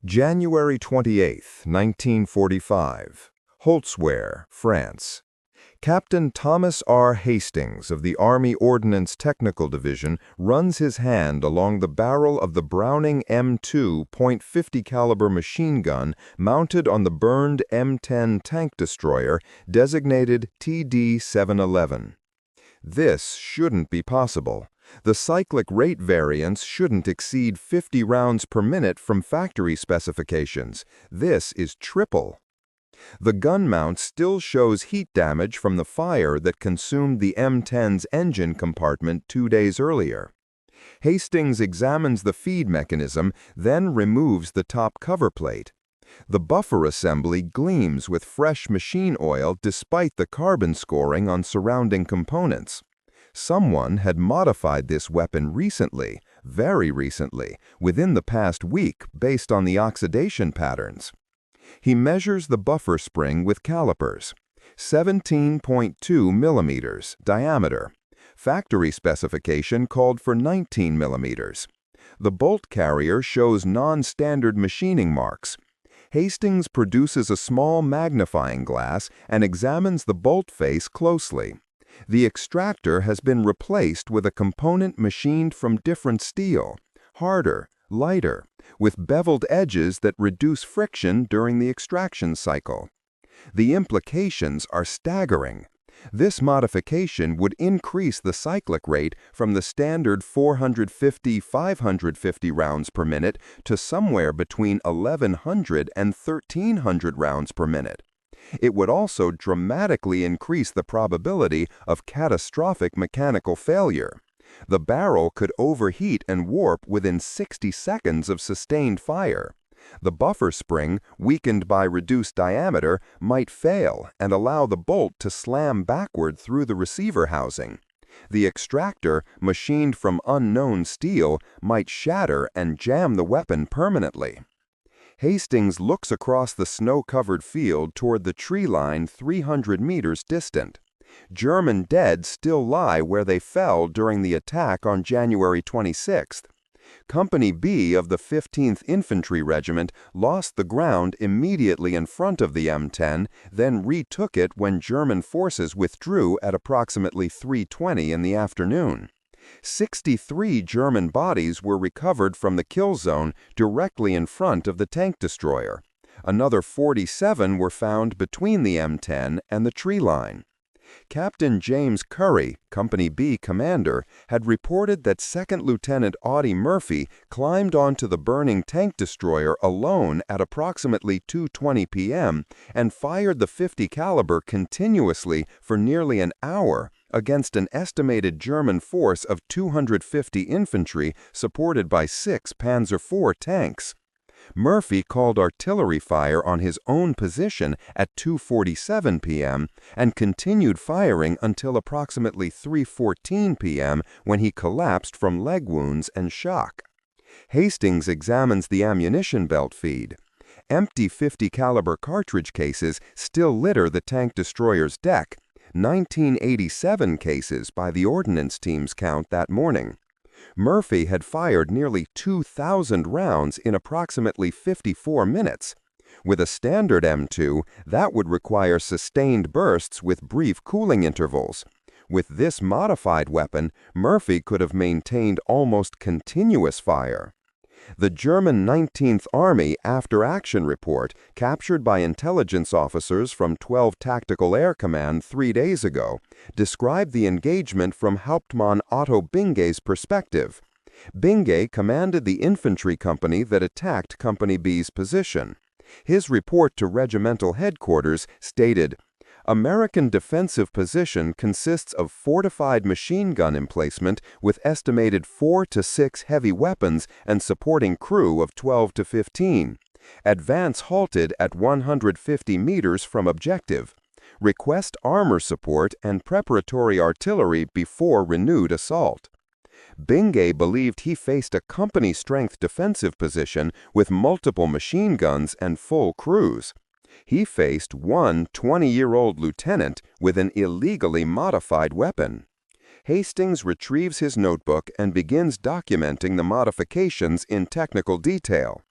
January 28, 1945. Holtzwihr, France. Captain Thomas R. Hastings of the Army Ordnance Technical Division runs his hand along the barrel of the Browning M2 .50 caliber machine gun mounted on the burned M10 Tank Destroyer designated TD-711. This shouldn't be possible. The cyclic rate variance shouldn't exceed 50 rounds per minute from factory specifications. This is triple. The gun mount still shows heat damage from the fire that consumed the M10's engine compartment 2 days earlier. Hastings examines the feed mechanism, then removes the top cover plate. The buffer assembly gleams with fresh machine oil despite the carbon scoring on surrounding components. Someone had modified this weapon recently, very recently, within the past week based on the oxidation patterns. He measures the buffer spring with calipers. 17.2 millimeters diameter. Factory specification called for 19 millimeters. The bolt carrier shows non-standard machining marks. Hastings produces a small magnifying glass and examines the bolt face closely. The extractor has been replaced with a component machined from different steel, harder, lighter, with beveled edges that reduce friction during the extraction cycle. The implications are staggering. This modification would increase the cyclic rate from the standard 450–550 rounds per minute to somewhere between 1,100 and 1,300 rounds per minute. It would also dramatically increase the probability of catastrophic mechanical failure. The barrel could overheat and warp within 60 seconds of sustained fire. The buffer spring, weakened by reduced diameter, might fail and allow the bolt to slam backward through the receiver housing. The extractor, machined from unknown steel, might shatter and jam the weapon permanently. Hastings looks across the snow-covered field toward the tree line 300 meters distant. German dead still lie where they fell during the attack on January 26th. Company B of the 15th Infantry Regiment lost the ground immediately in front of the M10, then retook it when German forces withdrew at approximately 3:20 in the afternoon. 63 German bodies were recovered from the kill zone directly in front of the tank destroyer. Another 47 were found between the M10 and the tree line. Captain James Curry, Company B commander, had reported that 2nd Lieutenant Audie Murphy climbed onto the burning tank destroyer alone at approximately 2:20 p.m. and fired the .50 caliber continuously for nearly an hour against an estimated German force of 250 infantry supported by 6 Panzer IV tanks. Murphy called artillery fire on his own position at 2:47 p.m. and continued firing until approximately 3:14 p.m. when he collapsed from leg wounds and shock. Hastings examines the ammunition belt feed. Empty .50 caliber cartridge cases still litter the tank destroyer's deck, 1987 cases by the ordnance team's count that morning. Murphy had fired nearly 2,000 rounds in approximately 54 minutes. With a standard M2, that would require sustained bursts with brief cooling intervals. With this modified weapon, Murphy could have maintained almost continuous fire. The German 19th Army after-action report, captured by intelligence officers from 12 Tactical Air Command 3 days ago, described the engagement from Hauptmann Otto Binge's perspective. Binge commanded the infantry company that attacked Company B's position. His report to regimental headquarters stated, "American defensive position consists of fortified machine gun emplacement with estimated 4 to 6 heavy weapons and supporting crew of 12 to 15. Advance halted at 150 meters from objective. Request armor support and preparatory artillery before renewed assault." Binge believed he faced a company-strength defensive position with multiple machine guns and full crews. He faced one 20-year-old lieutenant with an illegally modified weapon. Hastings retrieves his notebook and begins documenting the modifications in technical detail.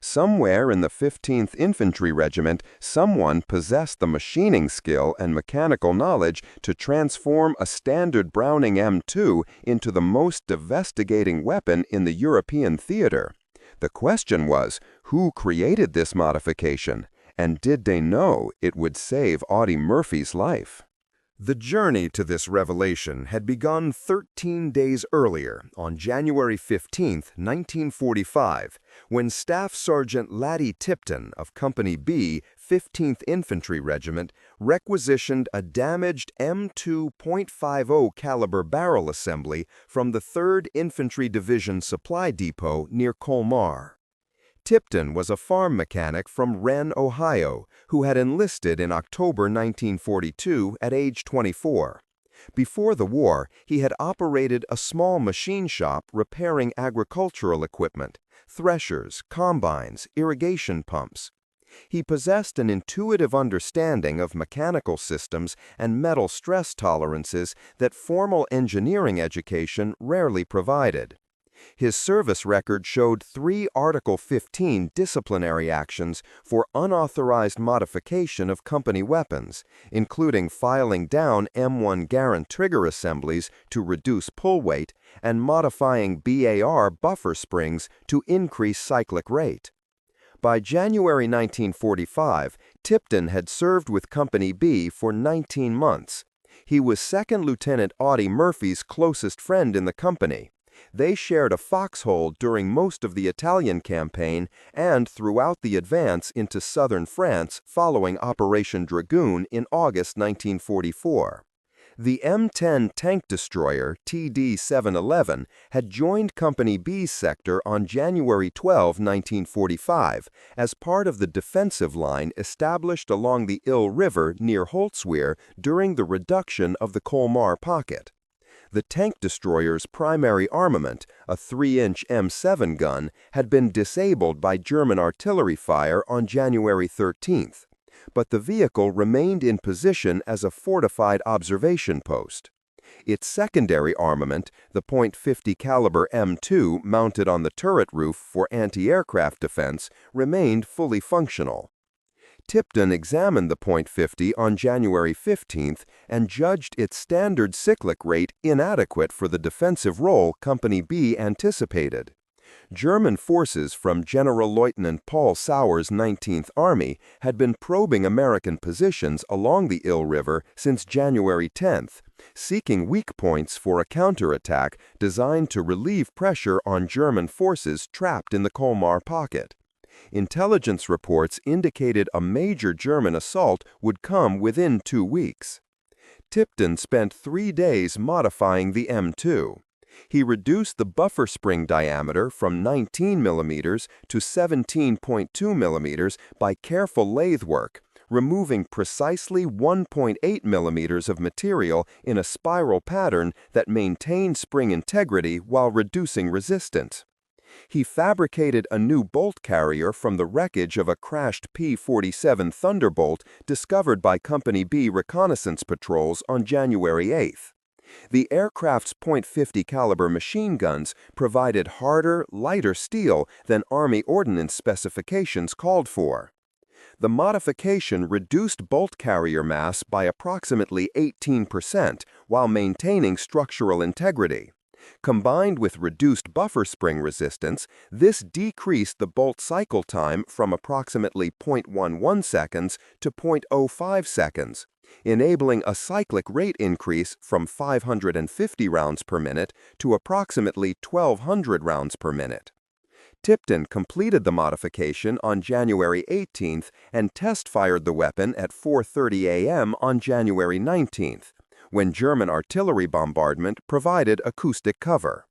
Somewhere in the 15th Infantry Regiment, someone possessed the machining skill and mechanical knowledge to transform a standard Browning M2 into the most devastating weapon in the European theater. The question was, who created this modification, and did they know it would save Audie Murphy's life? The journey to this revelation had begun 13 days earlier, on January 15, 1945, when Staff Sergeant Lattie Tipton of Company B, 15th Infantry Regiment, requisitioned a damaged M2 .50 caliber barrel assembly from the 3rd Infantry Division Supply Depot near Colmar. Tipton was a farm mechanic from Wren, Ohio, who had enlisted in October 1942 at age 24. Before the war, he had operated a small machine shop repairing agricultural equipment, threshers, combines, irrigation pumps. He possessed an intuitive understanding of mechanical systems and metal stress tolerances that formal engineering education rarely provided. His service record showed 3 Article 15 disciplinary actions for unauthorized modification of company weapons, including filing down M1 Garand trigger assemblies to reduce pull weight and modifying BAR buffer springs to increase cyclic rate. By January 1945, Tipton had served with Company B for 19 months. He was 2nd Lieutenant Audie Murphy's closest friend in the company. They shared a foxhole during most of the Italian campaign and throughout the advance into southern France following Operation Dragoon in August 1944. The M10 Tank Destroyer TD-711 had joined Company B's sector on January 12, 1945, as part of the defensive line established along the Ill River near Holtzwihr during the reduction of the Colmar pocket. The tank destroyer's primary armament, a 3-inch M7 gun, had been disabled by German artillery fire on January 13th, but the vehicle remained in position as a fortified observation post. Its secondary armament, the .50 caliber M2 mounted on the turret roof for anti-aircraft defense, remained fully functional. Tipton examined the .50 on January 15th and judged its standard cyclic rate inadequate for the defensive role Company B anticipated. German forces from General-Lieutenant Paul Sauer's 19th Army had been probing American positions along the Ill River since January 10th, seeking weak points for a counterattack designed to relieve pressure on German forces trapped in the Colmar pocket. Intelligence reports indicated a major German assault would come within 2 weeks. Tipton spent 3 days modifying the M2. He reduced the buffer spring diameter from 19 mm to 17.2 mm by careful lathe work, removing precisely 1.8 mm of material in a spiral pattern that maintained spring integrity while reducing resistance. He fabricated a new bolt carrier from the wreckage of a crashed P-47 Thunderbolt discovered by Company B reconnaissance patrols on January 8th. The aircraft's .50 caliber machine guns provided harder, lighter steel than Army ordnance specifications called for. The modification reduced bolt carrier mass by approximately 18% while maintaining structural integrity. Combined with reduced buffer spring resistance, this decreased the bolt cycle time from approximately 0.11 seconds to 0.05 seconds, enabling a cyclic rate increase from 550 rounds per minute to approximately 1,200 rounds per minute. Tipton completed the modification on January 18th and test-fired the weapon at 4:30 a.m. on January 19th. When German artillery bombardment provided acoustic cover.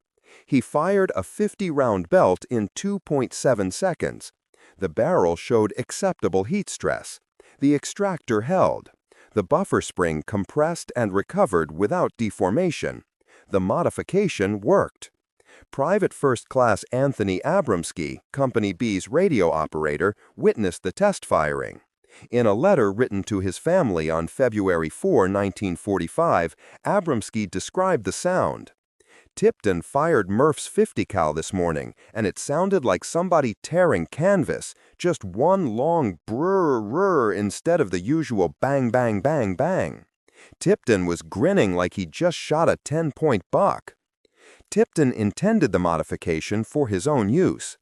He fired a 50-round belt in 2.7 seconds. The barrel showed acceptable heat stress. The extractor held. The buffer spring compressed and recovered without deformation. The modification worked. Private First Class Anthony Abramsky, Company B's radio operator, witnessed the test firing. In a letter written to his family on February 4, 1945, Abramsky described the sound. Tipton fired Murph's 50 cal this morning, and it sounded like somebody tearing canvas, just one long brrr instead of the usual bang bang bang bang. Tipton was grinning like he just shot a 10-point buck. Tipton intended the modification for his own use.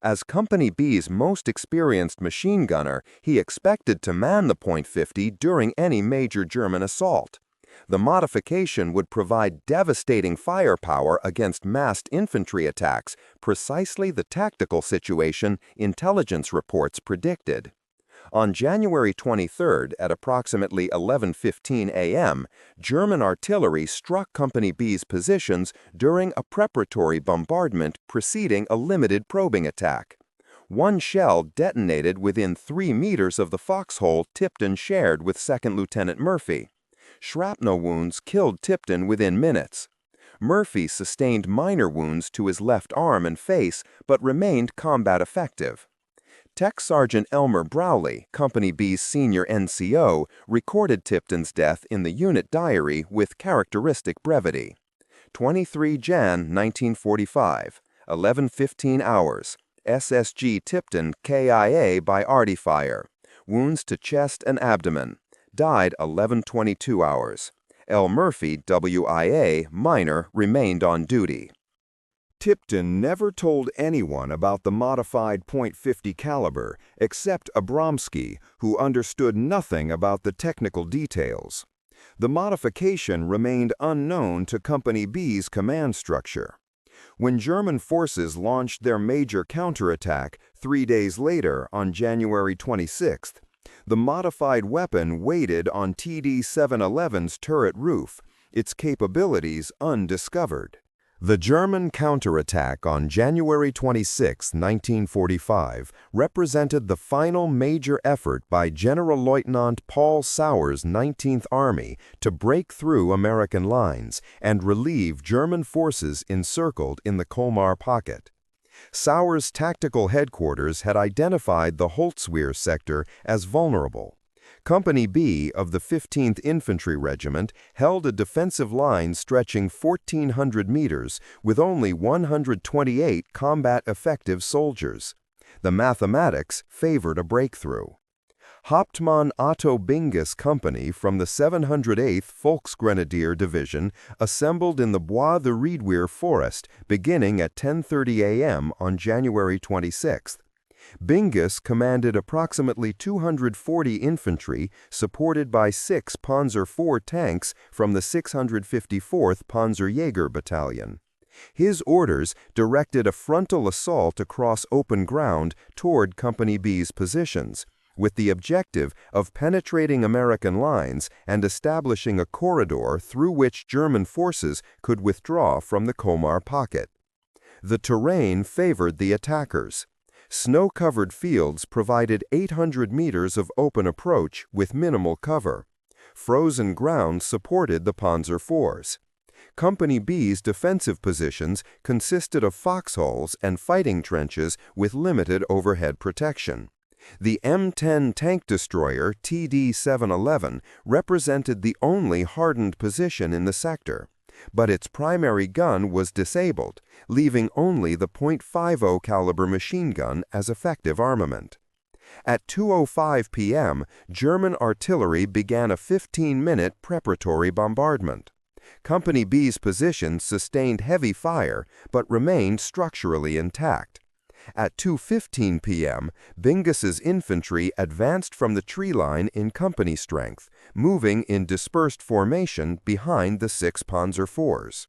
As Company B's most experienced machine gunner, he expected to man the .50 during any major German assault. The modification would provide devastating firepower against massed infantry attacks, precisely the tactical situation intelligence reports predicted. On January 23 at approximately 11:15 a.m., German artillery struck Company B's positions during a preparatory bombardment preceding a limited probing attack. One shell detonated within 3 meters of the foxhole Tipton shared with 2nd Lieutenant Murphy. Shrapnel wounds killed Tipton within minutes. Murphy sustained minor wounds to his left arm and face, but remained combat effective. Tech Sergeant Elmer Browley, Company B's senior NCO, recorded Tipton's death in the unit diary with characteristic brevity. 23 Jan 1945, 11:15 hours. SSG Tipton KIA by arty fire. Wounds to chest and abdomen. Died 11:22 hours. L. Murphy, WIA, minor, remained on duty. Tipton never told anyone about the modified .50 caliber except Abramsky, who understood nothing about the technical details. The modification remained unknown to Company B's command structure. When German forces launched their major counterattack 3 days later on January 26, the modified weapon waited on TD-711's turret roof, its capabilities undiscovered. The German counterattack on January 26, 1945, represented the final major effort by Generalleutnant Paul Sauer's 19th Army to break through American lines and relieve German forces encircled in the Colmar Pocket. Sauer's tactical headquarters had identified the Holtzwihr sector as vulnerable. Company B of the 15th Infantry Regiment held a defensive line stretching 1,400 meters with only 128 combat-effective soldiers. The mathematics favored a breakthrough. Hauptmann Otto Bingus Company from the 708th Volksgrenadier Division assembled in the Bois de Riedwehr forest beginning at 10:30 a.m. on January 26. Bingus commanded approximately 240 infantry supported by 6 Panzer IV tanks from the 654th Panzerjäger Battalion. His orders directed a frontal assault across open ground toward Company B's positions, with the objective of penetrating American lines and establishing a corridor through which German forces could withdraw from the Colmar Pocket. The terrain favored the attackers. Snow-covered fields provided 800 meters of open approach with minimal cover. Frozen ground supported the Panzer IVs. Company B's defensive positions consisted of foxholes and fighting trenches with limited overhead protection. The M10 Tank Destroyer TD-711 represented the only hardened position in the sector, but its primary gun was disabled, leaving only the .50 caliber machine gun as effective armament. At 2:05 p.m., German artillery began a 15-minute preparatory bombardment. Company B's position sustained heavy fire but remained structurally intact. At 2:15 p.m., Bingus's infantry advanced from the tree line in company strength, moving in dispersed formation behind the 6 Panzer IVs.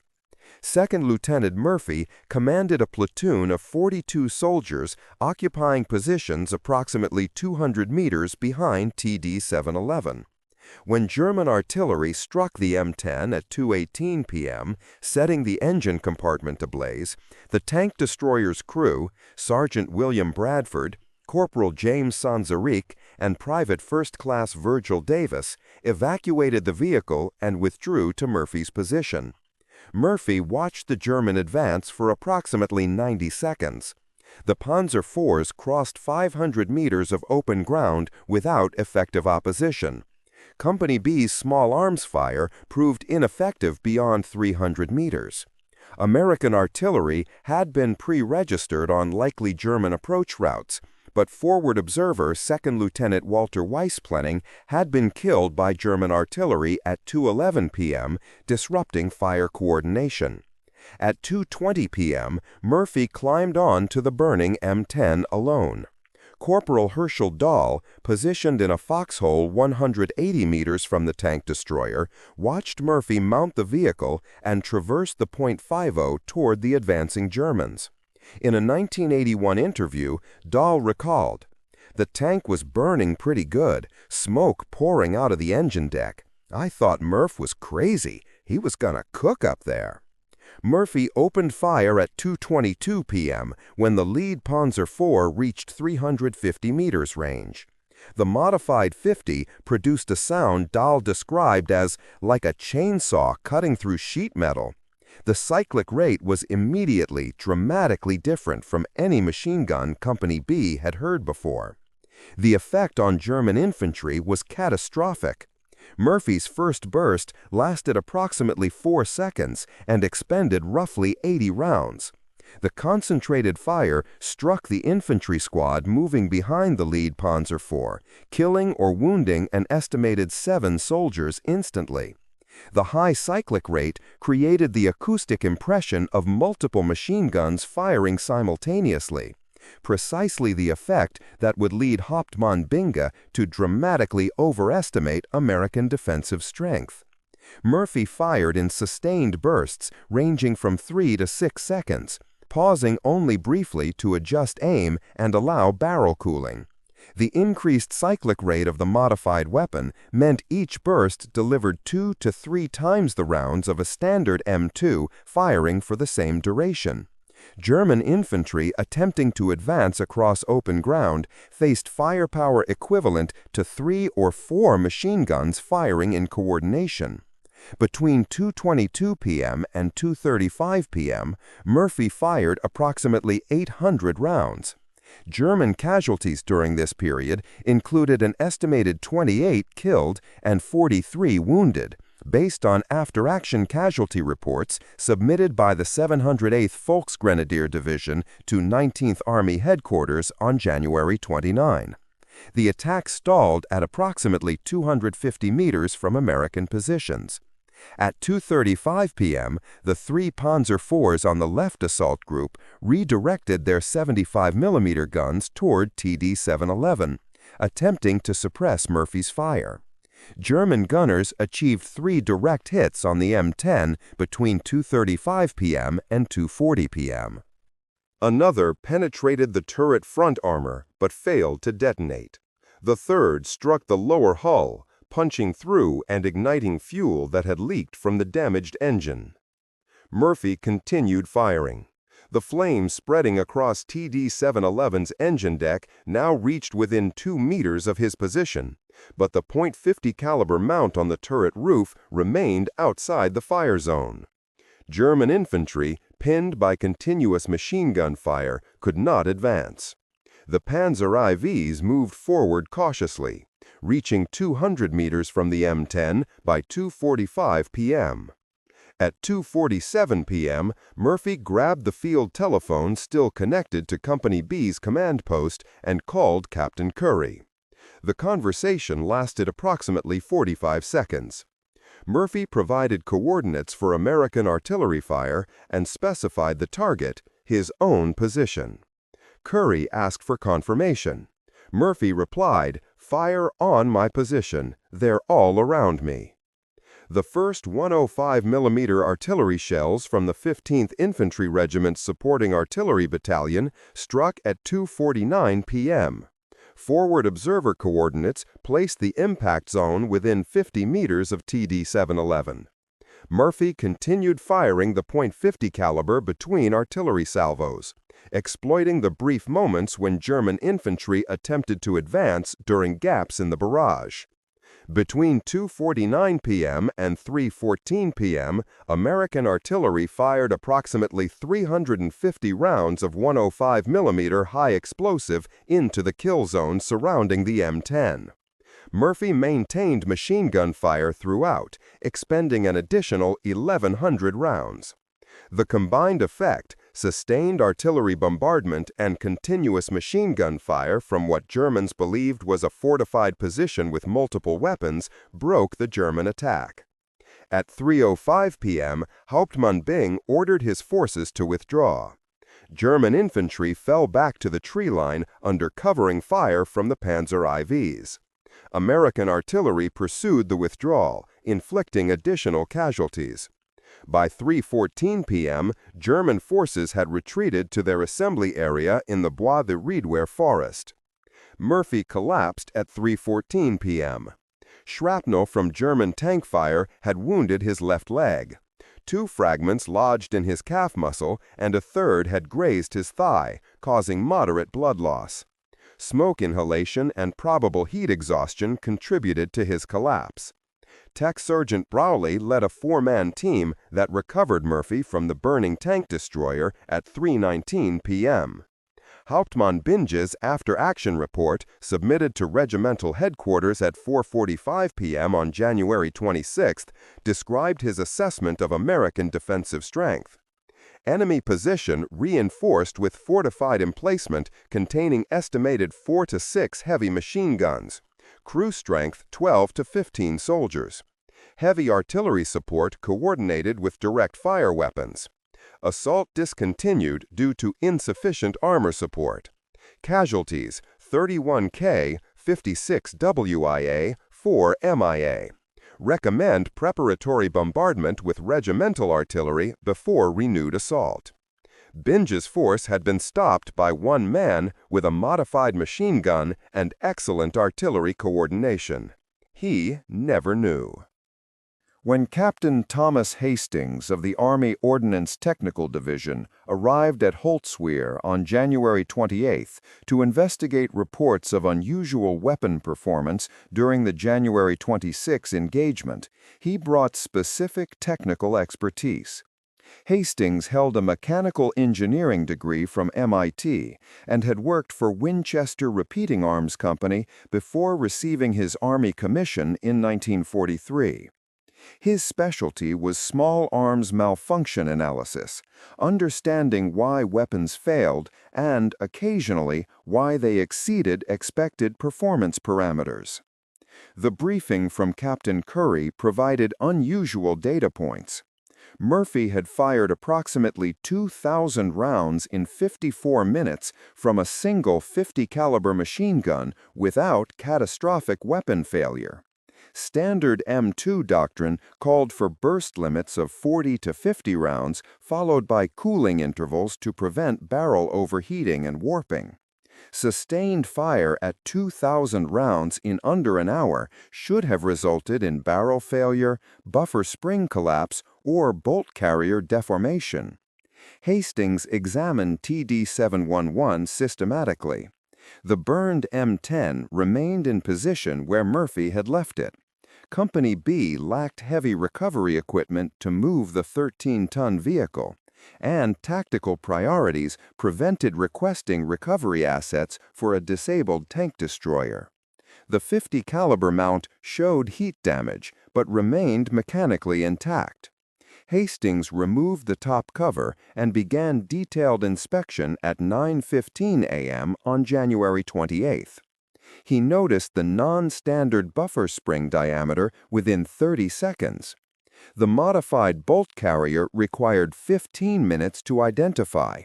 2nd Lieutenant Murphy commanded a platoon of 42 soldiers occupying positions approximately 200 meters behind TD-711. When German artillery struck the M10 at 2:18 p.m., setting the engine compartment ablaze, the tank destroyer's crew, Sergeant William Bradford, Corporal James Sanzaric, and Private First Class Virgil Davis, evacuated the vehicle and withdrew to Murphy's position. Murphy watched the German advance for approximately 90 seconds. The Panzer IVs crossed 500 meters of open ground without effective opposition. Company B's small arms fire proved ineffective beyond 300 meters. American artillery had been pre-registered on likely German approach routes, but forward observer 2nd Lieutenant Walter Weissplenning had been killed by German artillery at 2:11 p.m., disrupting fire coordination. At 2:20 p.m., Murphy climbed on to the burning M10 alone. Corporal Herschel Dahl, positioned in a foxhole 180 meters from the tank destroyer, watched Murphy mount the vehicle and traverse the .50 toward the advancing Germans. In a 1981 interview, Dahl recalled, "The tank was burning pretty good, smoke pouring out of the engine deck. I thought Murph was crazy. He was gonna cook up there." Murphy opened fire at 2:22 p.m. when the lead Panzer IV reached 350 meters range. The modified 50 produced a sound Dahl described as like a chainsaw cutting through sheet metal. The cyclic rate was immediately dramatically different from any machine gun Company B had heard before. The effect on German infantry was catastrophic. Murphy's first burst lasted approximately 4 seconds and expended roughly 80 rounds. The concentrated fire struck the infantry squad moving behind the lead Panzer IV, killing or wounding an estimated 7 soldiers instantly. The high cyclic rate created the acoustic impression of multiple machine guns firing simultaneously, precisely the effect that would lead Hauptmann Binge to dramatically overestimate American defensive strength. Murphy fired in sustained bursts ranging from 3 to 6 seconds, pausing only briefly to adjust aim and allow barrel cooling. The increased cyclic rate of the modified weapon meant each burst delivered 2 to 3 times the rounds of a standard M2 firing for the same duration. German infantry attempting to advance across open ground faced firepower equivalent to 3 or 4 machine guns firing in coordination. Between 2:22 p.m. and 2:35 p.m., Murphy fired approximately 800 rounds. German casualties during this period included an estimated 28 killed and 43 wounded, based on after-action casualty reports submitted by the 708th Volksgrenadier Division to 19th Army Headquarters on January 29. The attack stalled at approximately 250 meters from American positions. At 2:35 p.m., the 3 Panzer IVs on the left assault group redirected their 75mm guns toward TD-711, attempting to suppress Murphy's fire. German gunners achieved 3 direct hits on the M10 between 2:35 p.m. and 2:40 p.m. Another penetrated the turret front armor but failed to detonate. The third struck the lower hull, punching through and igniting fuel that had leaked from the damaged engine. Murphy continued firing. The flames spreading across TD-711's engine deck now reached within 2 meters of his position, but the .50 caliber mount on the turret roof remained outside the fire zone. German infantry, pinned by continuous machine gun fire, could not advance. The Panzer IVs moved forward cautiously, reaching 200 meters from the M10 by 2:45 p.m. At 2:47 p.m., Murphy grabbed the field telephone still connected to Company B's command post and called Captain Curry. The conversation lasted approximately 45 seconds. Murphy provided coordinates for American artillery fire and specified the target, his own position. Curry asked for confirmation. Murphy replied, "Fire on my position. They're all around me." The first 105mm artillery shells from the 15th Infantry Regiment's supporting artillery battalion struck at 2:49 p.m. Forward observer coordinates placed the impact zone within 50 meters of TD-711. Murphy continued firing the .50 caliber between artillery salvos, exploiting the brief moments when German infantry attempted to advance during gaps in the barrage. Between 2:49 p.m. and 3:14 p.m., American artillery fired approximately 350 rounds of 105mm high explosive into the kill zone surrounding the M10. Murphy maintained machine gun fire throughout, expending an additional 1,100 rounds. The combined effect, sustained artillery bombardment and continuous machine gun fire from what Germans believed was a fortified position with multiple weapons, broke the German attack. At 3:05 p.m., Hauptmann Byng ordered his forces to withdraw. German infantry fell back to the tree line under covering fire from the Panzer IVs. American artillery pursued the withdrawal, inflicting additional casualties. By 3:14 p.m., German forces had retreated to their assembly area in the WWII forest. Murphy collapsed at 3:14 p.m. Shrapnel from German tank fire had wounded his left leg. 2 fragments lodged in his calf muscle, and a third had grazed his thigh, causing moderate blood loss. Smoke inhalation and probable heat exhaustion contributed to his collapse. Tech Sergeant Browley led a 4-man team that recovered Murphy from the burning tank destroyer at 3:19 p.m. Hauptmann Bynge's after-action report, submitted to regimental headquarters at 4:45 p.m. on January 26, described his assessment of American defensive strength. Enemy position reinforced with fortified emplacement containing estimated 4 to 6 heavy machine guns. Crew strength 12 to 15 soldiers. Heavy artillery support coordinated with direct fire weapons. Assault discontinued due to insufficient armor support. Casualties 31K, 56 WIA, 4 MIA. Recommend preparatory bombardment with regimental artillery before renewed assault. Bynge's force had been stopped by 1 man with a modified machine gun and excellent artillery coordination. He never knew. When Captain Thomas Hastings of the Army Ordnance Technical Division arrived at Holtzwihr on January 28 to investigate reports of unusual weapon performance during the January 26 engagement, he brought specific technical expertise. Hastings held a mechanical engineering degree from MIT and had worked for Winchester Repeating Arms Company before receiving his Army commission in 1943. His specialty was small arms malfunction analysis, understanding why weapons failed and, occasionally, why they exceeded expected performance parameters. The briefing from Captain Curry provided unusual data points. Murphy had fired approximately 2,000 rounds in 54 minutes from a single 50-caliber machine gun without catastrophic weapon failure. Standard M2 doctrine called for burst limits of 40 to 50 rounds, followed by cooling intervals to prevent barrel overheating and warping. Sustained fire at 2,000 rounds in under an hour should have resulted in barrel failure, buffer spring collapse, or bolt carrier deformation. Hastings examined TD-711 systematically. The burned M10 remained in position where Murphy had left it. Company B lacked heavy recovery equipment to move the 13-ton vehicle, and tactical priorities prevented requesting recovery assets for a disabled tank destroyer. The 50-caliber mount showed heat damage, but remained mechanically intact. Hastings removed the top cover and began detailed inspection at 9:15 a.m. on January 28. He noticed the non-standard buffer spring diameter within 30 seconds. The modified bolt carrier required 15 minutes to identify.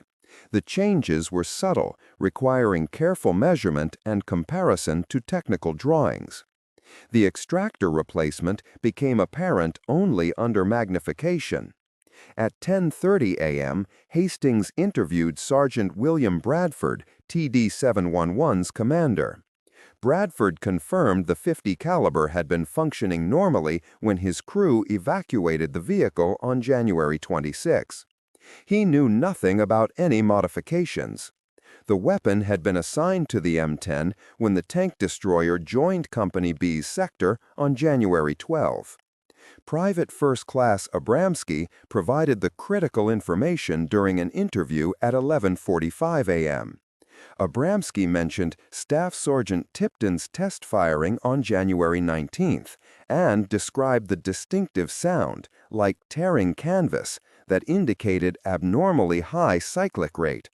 The changes were subtle, requiring careful measurement and comparison to technical drawings. The extractor replacement became apparent only under magnification. At 10:30 a.m., Hastings interviewed Sergeant William Bradford, TD-711's commander. Bradford confirmed the 50 caliber had been functioning normally when his crew evacuated the vehicle on January 26. He knew nothing about any modifications. The weapon had been assigned to the M10 when the tank destroyer joined Company B's sector on January 12. Private First Class Abramsky provided the critical information during an interview at 11:45 a.m. Abramsky mentioned Staff Sergeant Tipton's test firing on January 19th and described the distinctive sound, like tearing canvas, that indicated abnormally high cyclic rate.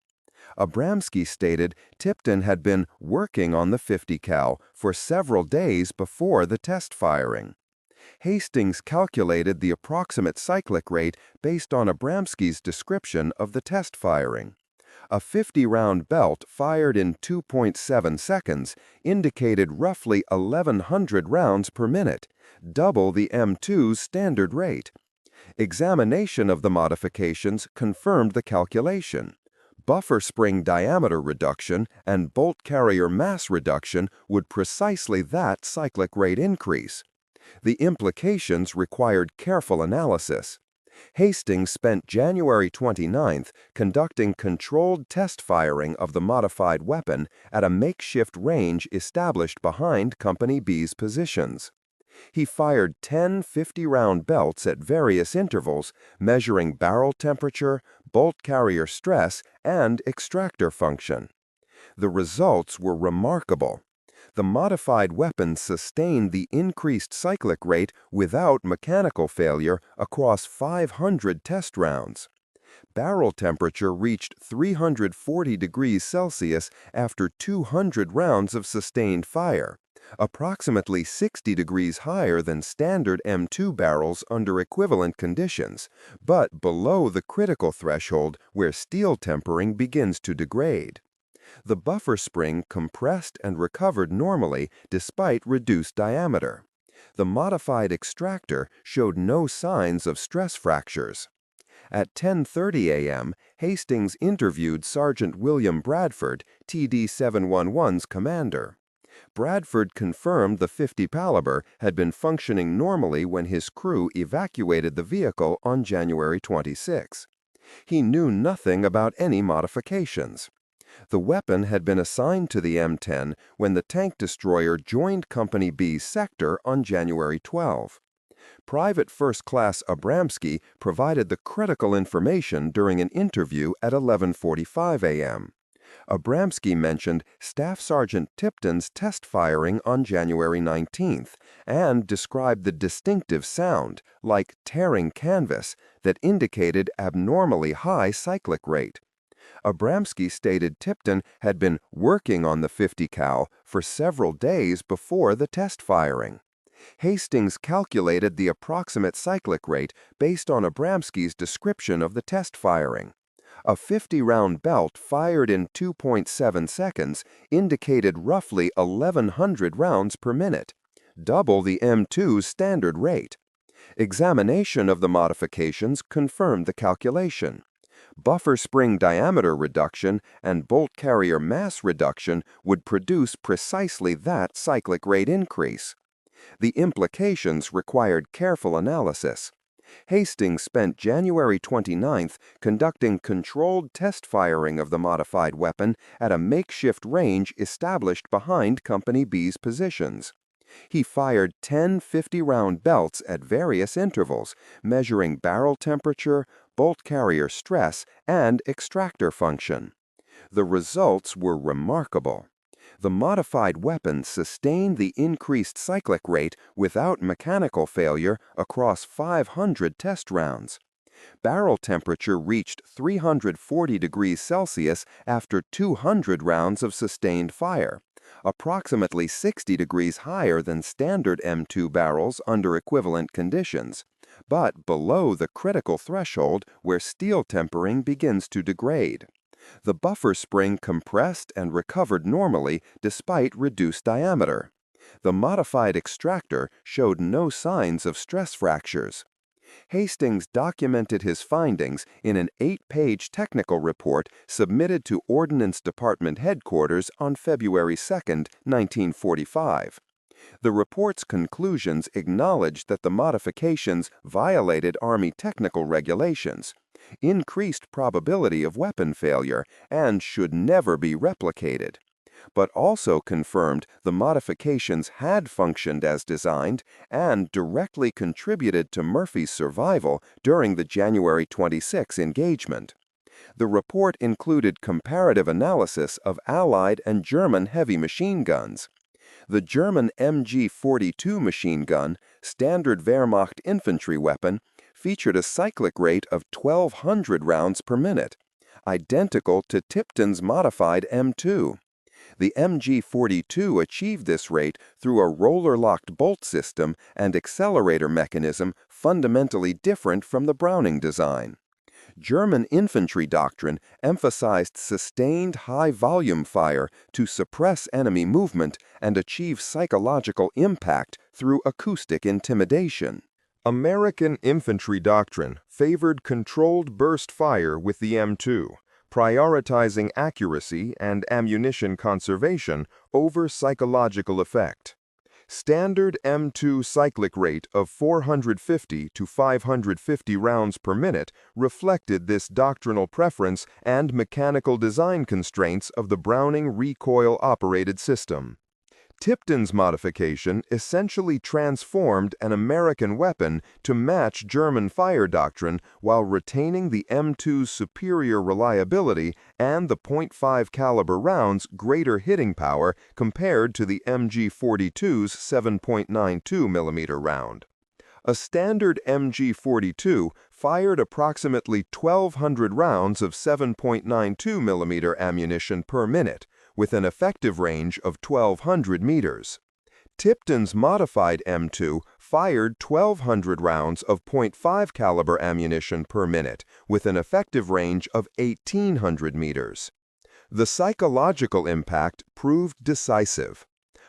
Abramsky stated Tipton had been working on the 50 cal for several days before the test firing. Hastings calculated the approximate cyclic rate based on Abramsky's description of the test firing. A 50-round belt fired in 2.7 seconds indicated roughly 1,100 rounds per minute, double the M2's standard rate. Examination of the modifications confirmed the calculation. Buffer spring diameter reduction and bolt carrier mass reduction would precisely that cyclic rate increase. The implications required careful analysis. Hastings spent January 29th conducting controlled test firing of the modified weapon at a makeshift range established behind Company B's positions. He fired 10 50-round belts at various intervals, measuring barrel temperature, bolt carrier stress, and extractor function. The results were remarkable. The modified weapon sustained the increased cyclic rate without mechanical failure across 500 test rounds. Barrel temperature reached 340 degrees Celsius after 200 rounds of sustained fire, approximately 60 degrees higher than standard M2 barrels under equivalent conditions, but below the critical threshold where steel tempering begins to degrade. The buffer spring compressed and recovered normally despite reduced diameter. The modified extractor showed no signs of stress fractures. At 10:30 a.m., Hastings interviewed Sergeant William Bradford, TD 711's commander. Bradford confirmed the 50 caliber had been functioning normally when his crew evacuated the vehicle on January 26. He knew nothing about any modifications. The weapon had been assigned to the M10 when the tank destroyer joined Company B's sector on January 12. Private First Class Abramsky provided the critical information during an interview at 11:45 a.m. Abramsky mentioned Staff Sergeant Tipton's test firing on January 19th and described the distinctive sound, like tearing canvas, that indicated abnormally high cyclic rate. Abramsky stated Tipton had been working on the 50 cal for several days before the test firing. Hastings calculated the approximate cyclic rate based on Abramsky's description of the test firing. A 50-round belt fired in 2.7 seconds indicated roughly 1,100 rounds per minute, double the M2's standard rate. Examination of the modifications confirmed the calculation. Buffer spring diameter reduction and bolt carrier mass reduction would produce precisely that cyclic rate increase. The implications required careful analysis. Hastings spent January 29th conducting controlled test firing of the modified weapon at a makeshift range established behind Company B's positions. He fired 10 50-round belts at various intervals, measuring barrel temperature, bolt carrier stress, and extractor function. The results were remarkable. The modified weapon sustained the increased cyclic rate without mechanical failure across 500 test rounds. Barrel temperature reached 340 degrees Celsius after 200 rounds of sustained fire, approximately 60 degrees higher than standard M2 barrels under equivalent conditions, but below the critical threshold where steel tempering begins to degrade. The buffer spring compressed and recovered normally despite reduced diameter. The modified extractor showed no signs of stress fractures. Hastings documented his findings in an 8-page technical report submitted to Ordnance Department headquarters on February 2, 1945. The report's conclusions acknowledged that the modifications violated Army technical regulations, increased probability of weapon failure, and should never be replicated, but also confirmed the modifications had functioned as designed and directly contributed to Murphy's survival during the January 26 engagement. The report included comparative analysis of Allied and German heavy machine guns. The German MG-42 machine gun, standard Wehrmacht infantry weapon, featured a cyclic rate of 1,200 rounds per minute, identical to Tipton's modified M2. The MG-42 achieved this rate through a roller-locked bolt system and accelerator mechanism fundamentally different from the Browning design. German infantry doctrine emphasized sustained high-volume fire to suppress enemy movement and achieve psychological impact through acoustic intimidation. American infantry doctrine favored controlled burst fire with the M2, prioritizing accuracy and ammunition conservation over psychological effect. Standard M2 cyclic rate of 450 to 550 rounds per minute reflected this doctrinal preference and mechanical design constraints of the Browning recoil-operated system. Tipton's modification essentially transformed an American weapon to match German fire doctrine while retaining the M2's superior reliability and the .5 caliber round's greater hitting power compared to the MG-42's 7.92 mm round. A standard MG-42 fired approximately 1,200 rounds of 7.92 mm ammunition per minute, with an effective range of 1,200 meters. Tipton's modified M2 fired 1,200 rounds of .5 caliber ammunition per minute, with an effective range of 1,800 meters. The psychological impact proved decisive.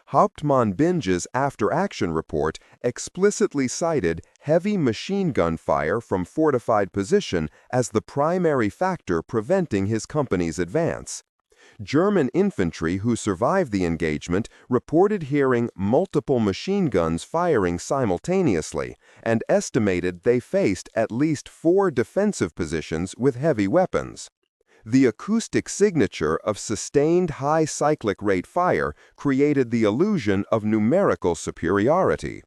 Hauptmann-Binge's after-action report explicitly cited heavy machine gun fire from fortified position as the primary factor preventing his company's advance. German infantry who survived the engagement reported hearing multiple machine guns firing simultaneously and estimated they faced at least 4 defensive positions with heavy weapons. The acoustic signature of sustained high cyclic rate fire created the illusion of numerical superiority.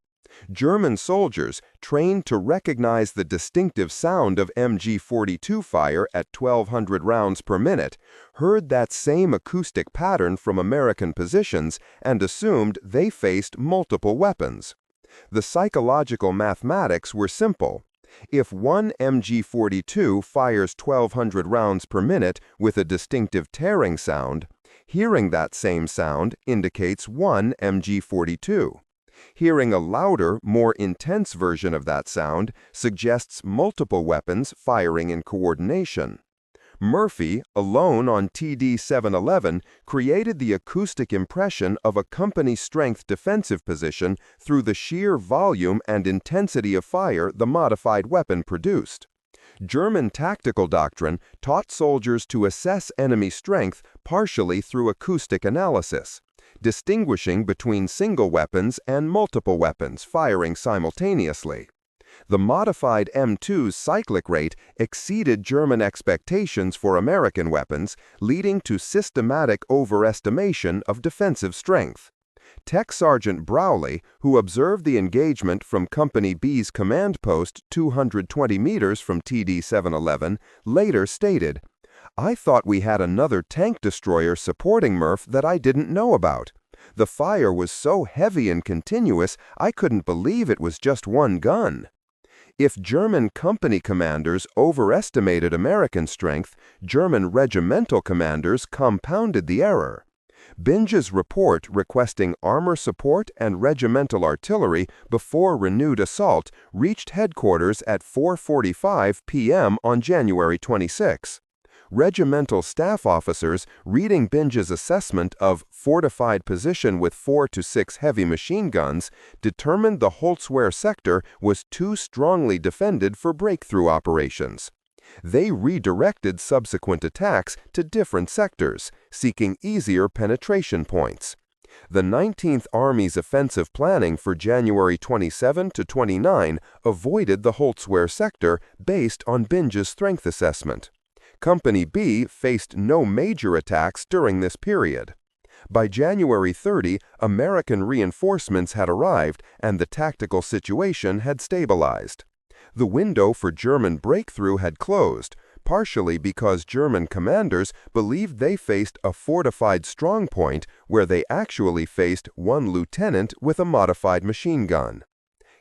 German soldiers, trained to recognize the distinctive sound of MG-42 fire at 1,200 rounds per minute, heard that same acoustic pattern from American positions and assumed they faced multiple weapons. The psychological mathematics were simple. If one MG-42 fires 1,200 rounds per minute with a distinctive tearing sound, hearing that same sound indicates one MG-42. Hearing a louder, more intense version of that sound suggests multiple weapons firing in coordination. Murphy, alone on TD-711, created the acoustic impression of a company-strength defensive position through the sheer volume and intensity of fire the modified weapon produced. German tactical doctrine taught soldiers to assess enemy strength partially through acoustic analysis, distinguishing between single weapons and multiple weapons firing simultaneously. The modified M2's cyclic rate exceeded German expectations for American weapons, leading to systematic overestimation of defensive strength. Tech Sergeant Browley, who observed the engagement from Company B's command post 220 meters from TD-711, later stated, "I thought we had another tank destroyer supporting Murph that I didn't know about. The fire was so heavy and continuous, I couldn't believe it was just one gun." If German company commanders overestimated American strength, German regimental commanders compounded the error. Binge's report requesting armor support and regimental artillery before renewed assault reached headquarters at 4:45 p.m. on January 26. Regimental staff officers, reading Binge's assessment of fortified position with 4 to 6 heavy machine guns, determined the Holtzwihr sector was too strongly defended for breakthrough operations. They redirected subsequent attacks to different sectors, seeking easier penetration points. The 19th Army's offensive planning for January 27 to 29 avoided the Holtzwihr sector based on Binge's strength assessment. Company B faced no major attacks during this period. By January 30, American reinforcements had arrived and the tactical situation had stabilized. The window for German breakthrough had closed, partially because German commanders believed they faced a fortified strongpoint where they actually faced one lieutenant with a modified machine gun.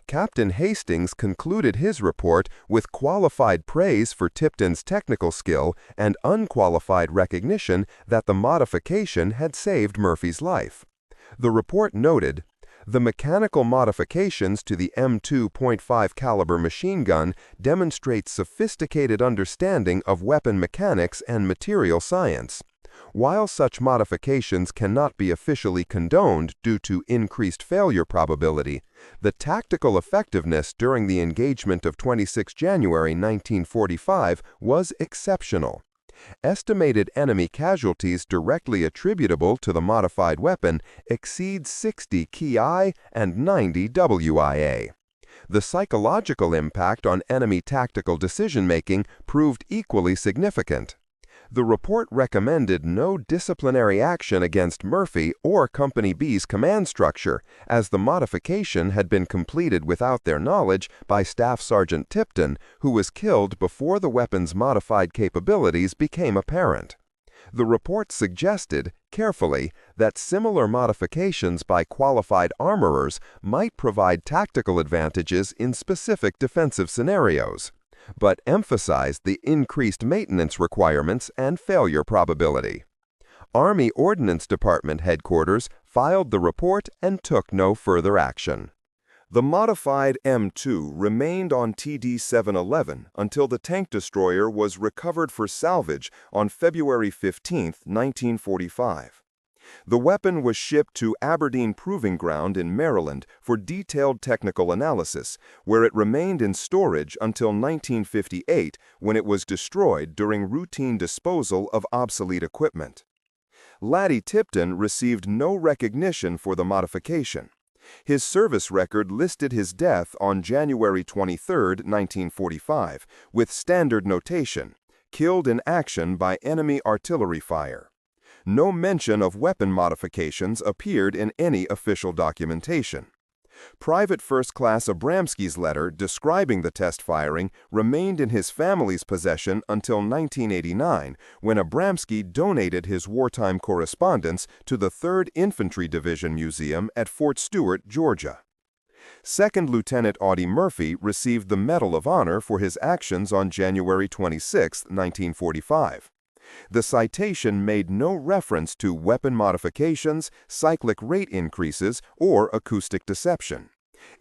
Captain Hastings concluded his report with qualified praise for Tipton's technical skill and unqualified recognition that the modification had saved Murphy's life. The report noted, "The mechanical modifications to the M2.5 caliber machine gun demonstrate sophisticated understanding of weapon mechanics and material science. While such modifications cannot be officially condoned due to increased failure probability, the tactical effectiveness during the engagement of 26 January 1945 was exceptional. Estimated enemy casualties directly attributable to the modified weapon exceed 60 Ki and 90 WIA. The psychological impact on enemy tactical decision-making proved equally significant." The report recommended no disciplinary action against Murphy or Company B's command structure, as the modification had been completed without their knowledge by Staff Sergeant Tipton, who was killed before the weapon's modified capabilities became apparent. The report suggested, carefully, that similar modifications by qualified armorers might provide tactical advantages in specific defensive scenarios, but emphasized the increased maintenance requirements and failure probability. Army Ordnance Department headquarters filed the report and took no further action. The modified M2 remained on TD-711 until the tank destroyer was recovered for salvage on February 15, 1945. The weapon was shipped to Aberdeen Proving Ground in Maryland for detailed technical analysis, where it remained in storage until 1958 when it was destroyed during routine disposal of obsolete equipment. Lattie Tipton received no recognition for the modification. His service record listed his death on January 23, 1945, with standard notation, "Killed in action by enemy artillery fire." No mention of weapon modifications appeared in any official documentation. Private First Class Abramski's letter describing the test firing remained in his family's possession until 1989, when Abramski donated his wartime correspondence to the 3rd Infantry Division Museum at Fort Stewart, Georgia. Second Lieutenant Audie Murphy received the Medal of Honor for his actions on January 26, 1945. The citation made no reference to weapon modifications, cyclic rate increases, or acoustic deception.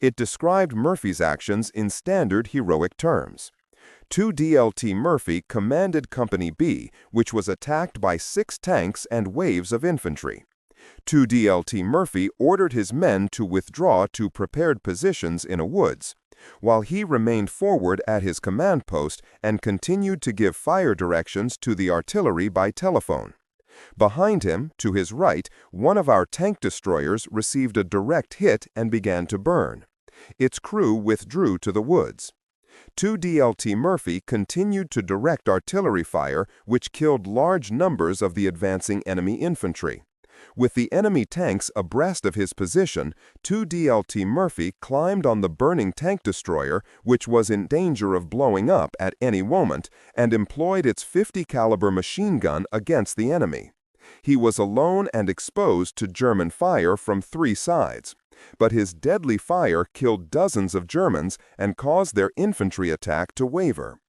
It described Murphy's actions in standard heroic terms. 2 DLT Murphy commanded Company B, which was attacked by 6 tanks and waves of infantry. 2 DLT Murphy ordered his men to withdraw to prepared positions in a woods, while he remained forward at his command post and continued to give fire directions to the artillery by telephone. Behind him, to his right, one of our tank destroyers received a direct hit and began to burn. Its crew withdrew to the woods. 2 DLT Murphy continued to direct artillery fire, which killed large numbers of the advancing enemy infantry. With the enemy tanks abreast of his position, 2 DLT Murphy climbed on the burning tank destroyer, which was in danger of blowing up at any moment, and employed its .50 caliber machine gun against the enemy. He was alone and exposed to German fire from 3 sides, but his deadly fire killed dozens of Germans and caused their infantry attack to waver.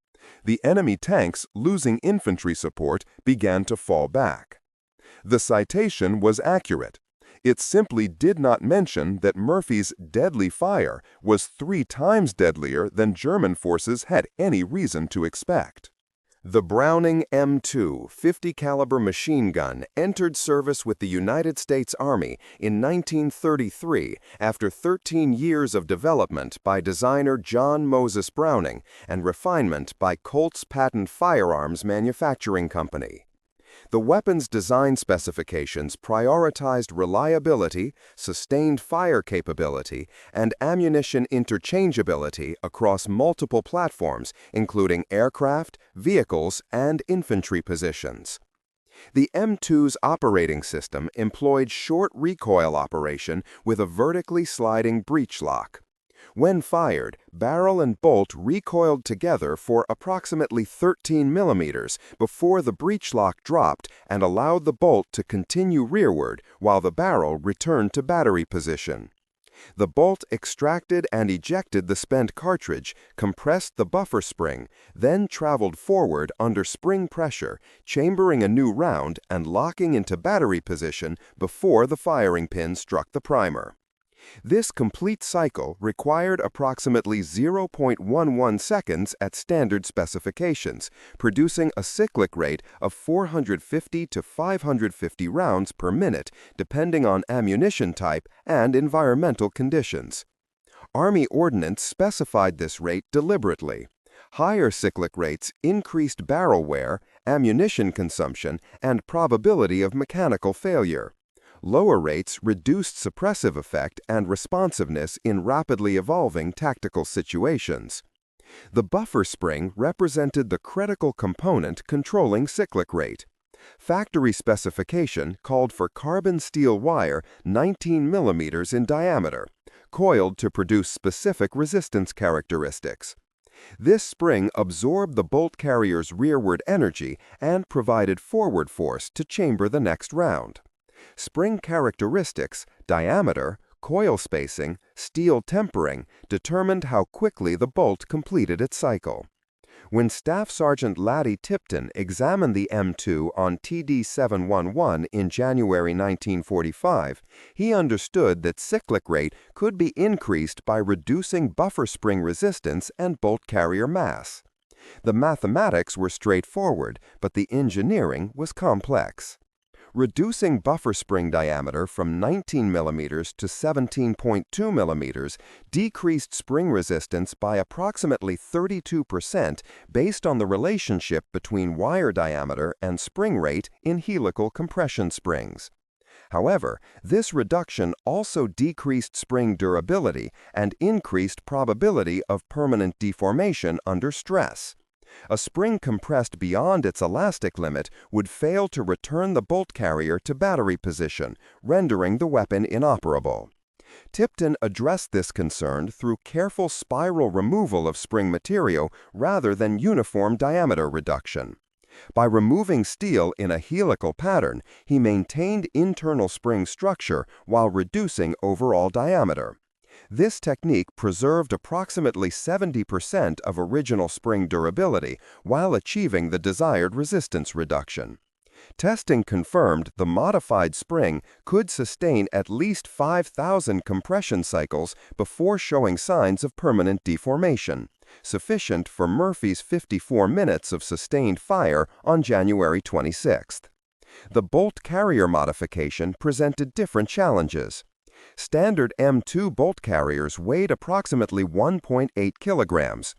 The enemy tanks, losing infantry support, began to fall back. The citation was accurate. It simply did not mention that Murphy's deadly fire was 3 times deadlier than German forces had any reason to expect. The Browning M2 .50 caliber machine gun entered service with the United States Army in 1933 after 13 years of development by designer John Moses Browning and refinement by Colt's Patent Firearms Manufacturing Company. The weapon's design specifications prioritized reliability, sustained fire capability, and ammunition interchangeability across multiple platforms, including aircraft, vehicles, and infantry positions. The M2's operating system employed short recoil operation with a vertically sliding breech lock. When fired, barrel and bolt recoiled together for approximately 13 millimeters before the breech lock dropped and allowed the bolt to continue rearward while the barrel returned to battery position. The bolt extracted and ejected the spent cartridge, compressed the buffer spring, then traveled forward under spring pressure, chambering a new round and locking into battery position before the firing pin struck the primer. This complete cycle required approximately 0.11 seconds at standard specifications, producing a cyclic rate of 450 to 550 rounds per minute, depending on ammunition type and environmental conditions. Army Ordnance specified this rate deliberately. Higher cyclic rates increased barrel wear, ammunition consumption, and probability of mechanical failure. Lower rates reduced suppressive effect and responsiveness in rapidly evolving tactical situations. The buffer spring represented the critical component controlling cyclic rate. Factory specification called for carbon steel wire 19 millimeters in diameter, coiled to produce specific resistance characteristics. This spring absorbed the bolt carrier's rearward energy and provided forward force to chamber the next round. Spring characteristics, diameter, coil spacing, steel tempering determined how quickly the bolt completed its cycle. When Staff Sergeant Lattie Tipton examined the M2 on TD-711 in January 1945, he understood that cyclic rate could be increased by reducing buffer spring resistance and bolt carrier mass. The mathematics were straightforward, but the engineering was complex. Reducing buffer spring diameter from 19 millimeters to 17.2 millimeters decreased spring resistance by approximately 32% based on the relationship between wire diameter and spring rate in helical compression springs. However, this reduction also decreased spring durability and increased probability of permanent deformation under stress. A spring compressed beyond its elastic limit would fail to return the bolt carrier to battery position, rendering the weapon inoperable. Tipton addressed this concern through careful spiral removal of spring material rather than uniform diameter reduction. By removing steel in a helical pattern, he maintained internal spring structure while reducing overall diameter. This technique preserved approximately 70% of original spring durability while achieving the desired resistance reduction. Testing confirmed the modified spring could sustain at least 5,000 compression cycles before showing signs of permanent deformation, sufficient for Murphy's 54 minutes of sustained fire on January 26. The bolt carrier modification presented different challenges. Standard M2 bolt carriers weighed approximately 1.8 kilograms.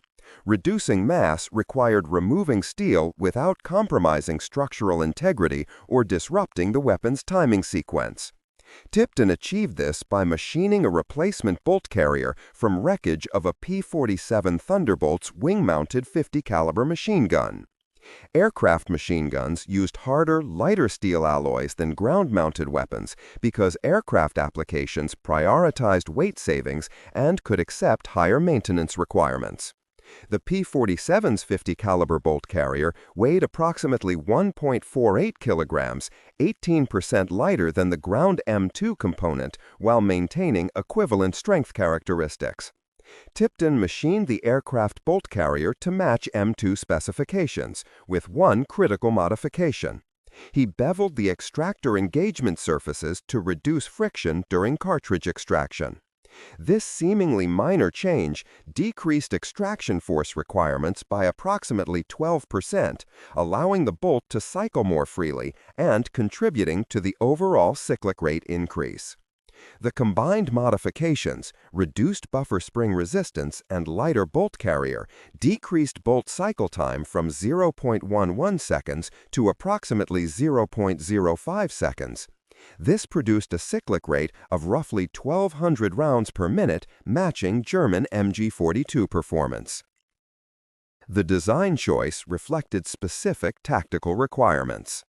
Reducing mass required removing steel without compromising structural integrity or disrupting the weapon's timing sequence. Tipton achieved this by machining a replacement bolt carrier from wreckage of a P-47 Thunderbolt's wing-mounted 50 caliber machine gun. Aircraft machine guns used harder, lighter steel alloys than ground-mounted weapons because aircraft applications prioritized weight savings and could accept higher maintenance requirements. The P-47's 50 caliber bolt carrier weighed approximately 1.48 kilograms, 18% lighter than the ground M2 component, while maintaining equivalent strength characteristics. Tipton machined the aircraft bolt carrier to match M2 specifications, with one critical modification. He beveled the extractor engagement surfaces to reduce friction during cartridge extraction. This seemingly minor change decreased extraction force requirements by approximately 12%, allowing the bolt to cycle more freely and contributing to the overall cyclic rate increase. The combined modifications, reduced buffer spring resistance and lighter bolt carrier, decreased bolt cycle time from 0.11 seconds to approximately 0.05 seconds. This produced a cyclic rate of roughly 1,200 rounds per minute, matching German MG-42 performance. The design choice reflected specific tactical requirements.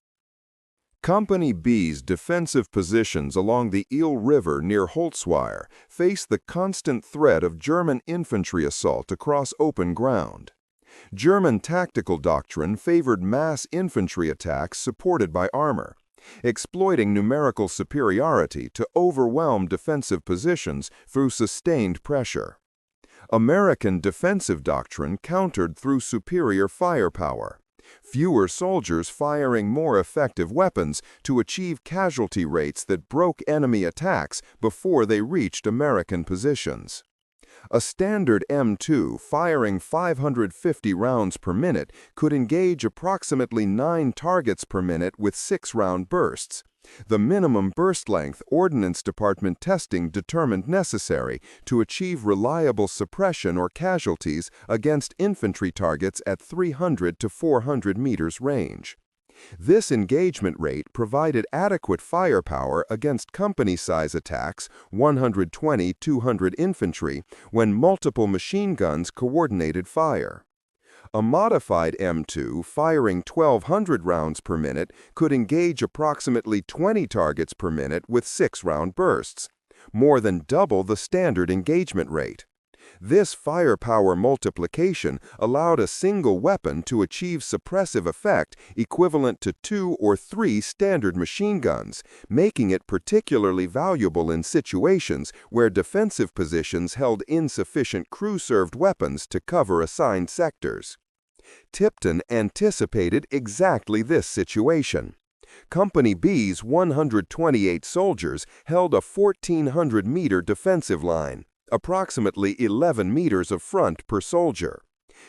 Company B's defensive positions along the Eel River near Holtzwihr faced the constant threat of German infantry assault across open ground. German tactical doctrine favored mass infantry attacks supported by armor, exploiting numerical superiority to overwhelm defensive positions through sustained pressure. American defensive doctrine countered through superior firepower, fewer soldiers firing more effective weapons to achieve casualty rates that broke enemy attacks before they reached American positions. A standard M2 firing 550 rounds per minute could engage approximately 9 targets per minute with 6-round bursts, the minimum burst length Ordnance Department testing determined necessary to achieve reliable suppression or casualties against infantry targets at 300 to 400 meters range. This engagement rate provided adequate firepower against company-size attacks, 120-200 infantry, when multiple machine guns coordinated fire. A modified M2 firing 1,200 rounds per minute could engage approximately 20 targets per minute with 6-round bursts, more than double the standard engagement rate. This firepower multiplication allowed a single weapon to achieve suppressive effect equivalent to 2 or 3 standard machine guns, making it particularly valuable in situations where defensive positions held insufficient crew-served weapons to cover assigned sectors. Tipton anticipated exactly this situation. Company B's 128 soldiers held a 1,400-meter defensive line, approximately 11 meters of front per soldier.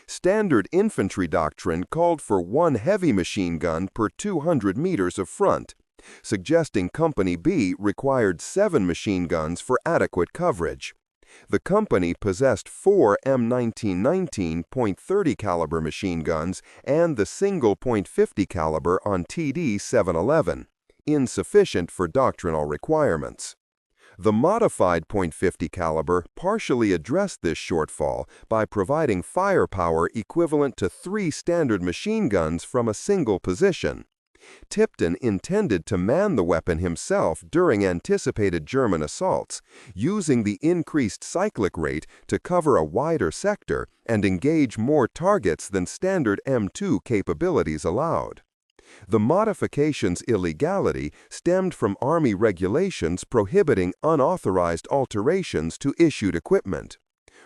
Standard infantry doctrine called for 1 heavy machine gun per 200 meters of front, suggesting Company B required 7 machine guns for adequate coverage. The company possessed 4 M1919 .30 caliber machine guns and the single .50 caliber on TD 711, insufficient for doctrinal requirements. The modified .50 caliber partially addressed this shortfall by providing firepower equivalent to 3 standard machine guns from a single position. Tipton intended to man the weapon himself during anticipated German assaults, using the increased cyclic rate to cover a wider sector and engage more targets than standard M2 capabilities allowed. The modification's illegality stemmed from Army regulations prohibiting unauthorized alterations to issued equipment.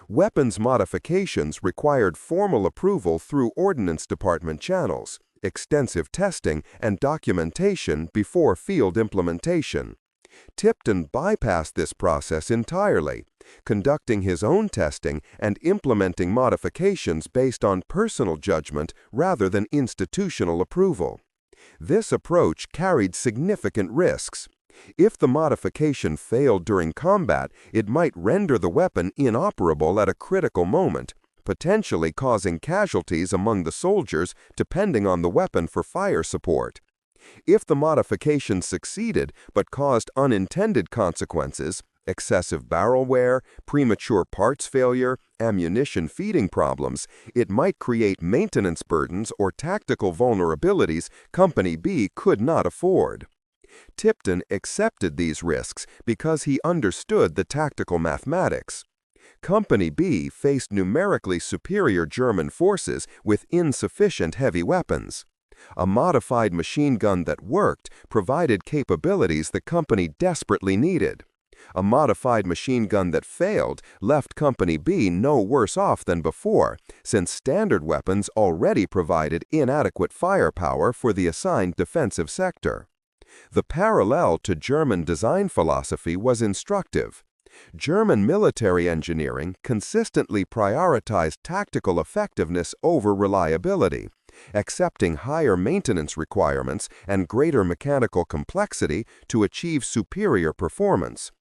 Weapons modifications required formal approval through Ordnance Department channels, extensive testing, and documentation before field implementation. Tipton bypassed this process entirely, conducting his own testing and implementing modifications based on personal judgment rather than institutional approval. This approach carried significant risks. If the modification failed during combat, it might render the weapon inoperable at a critical moment, potentially causing casualties among the soldiers depending on the weapon for fire support. If the modification succeeded but caused unintended consequences, excessive barrel wear, premature parts failure, ammunition feeding problems, it might create maintenance burdens or tactical vulnerabilities Company B could not afford. Tipton accepted these risks because he understood the tactical mathematics. Company B faced numerically superior German forces with insufficient heavy weapons. A modified machine gun that worked provided capabilities the company desperately needed. A modified machine gun that failed left Company B no worse off than before, since standard weapons already provided inadequate firepower for the assigned defensive sector. The parallel to German design philosophy was instructive. German military engineering consistently prioritized tactical effectiveness over reliability, accepting higher maintenance requirements and greater mechanical complexity to achieve superior performance.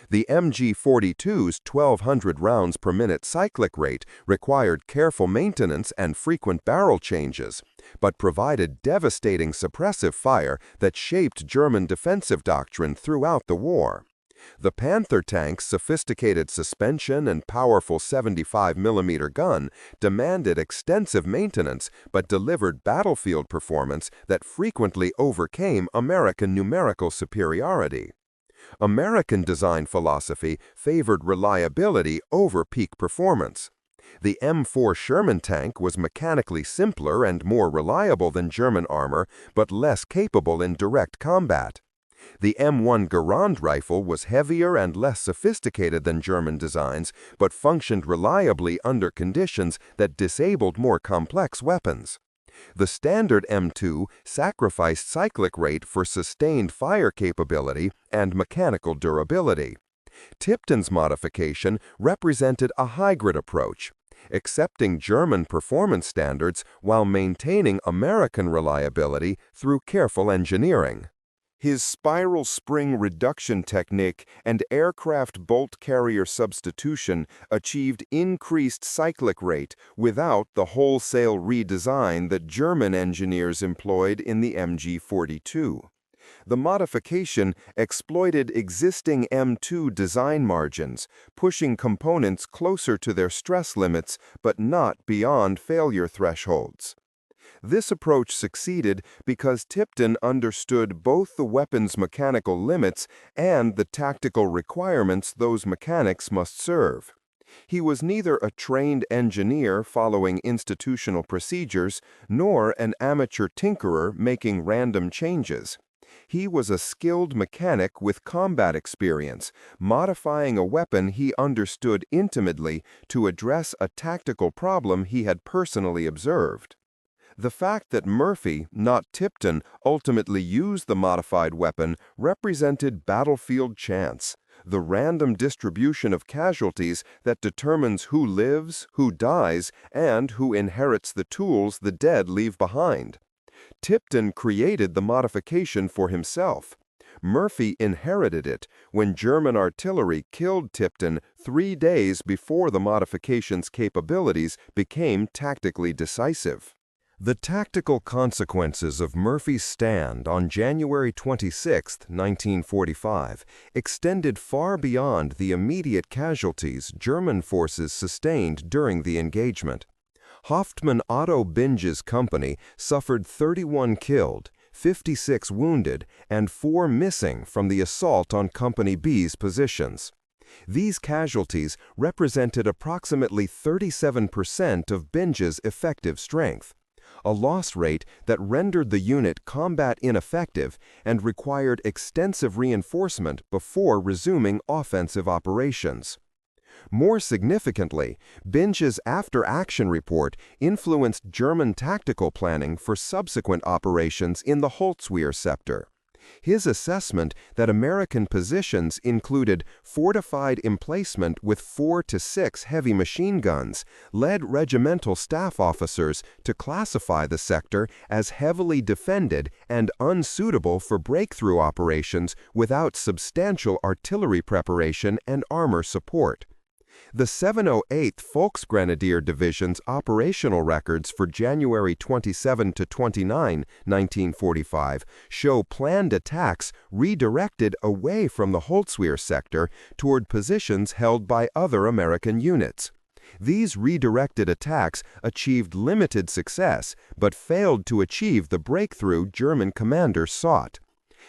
The MG-42's 1,200 rounds per minute cyclic rate required careful maintenance and frequent barrel changes, but provided devastating suppressive fire that shaped German defensive doctrine throughout the war. The Panther tank's sophisticated suspension and powerful 75mm gun demanded extensive maintenance but delivered battlefield performance that frequently overcame American numerical superiority. American design philosophy favored reliability over peak performance. The M4 Sherman tank was mechanically simpler and more reliable than German armor, but less capable in direct combat. The M1 Garand rifle was heavier and less sophisticated than German designs, but functioned reliably under conditions that disabled more complex weapons. The standard M2 sacrificed cyclic rate for sustained fire capability and mechanical durability. Tipton's modification represented a hybrid approach, accepting German performance standards while maintaining American reliability through careful engineering. His spiral spring reduction technique and aircraft bolt carrier substitution achieved increased cyclic rate without the wholesale redesign that German engineers employed in the MG42. The modification exploited existing M2 design margins, pushing components closer to their stress limits but not beyond failure thresholds. This approach succeeded because Tipton understood both the weapon's mechanical limits and the tactical requirements those mechanics must serve. He was neither a trained engineer following institutional procedures nor an amateur tinkerer making random changes. He was a skilled mechanic with combat experience, modifying a weapon he understood intimately to address a tactical problem he had personally observed. The fact that Murphy, not Tipton, ultimately used the modified weapon represented battlefield chance, the random distribution of casualties that determines who lives, who dies, and who inherits the tools the dead leave behind. Tipton created the modification for himself. Murphy inherited it when German artillery killed Tipton 3 days before the modification's capabilities became tactically decisive. The tactical consequences of Murphy's stand on January 26, 1945, extended far beyond the immediate casualties German forces sustained during the engagement. Hauptmann Otto Binge's company suffered 31 killed, 56 wounded, and 4 missing from the assault on Company B's positions. These casualties represented approximately 37% of Binge's effective strength, a loss rate that rendered the unit combat ineffective and required extensive reinforcement before resuming offensive operations. More significantly, Binge's after-action report influenced German tactical planning for subsequent operations in the Holtzwihr sector. His assessment that American positions included fortified emplacement with 4 to 6 heavy machine guns led regimental staff officers to classify the sector as heavily defended and unsuitable for breakthrough operations without substantial artillery preparation and armor support. The 708th Volksgrenadier Division's operational records for January 27 to 29, 1945 show planned attacks redirected away from the Holtzwihr sector toward positions held by other American units. These redirected attacks achieved limited success but failed to achieve the breakthrough German commanders sought.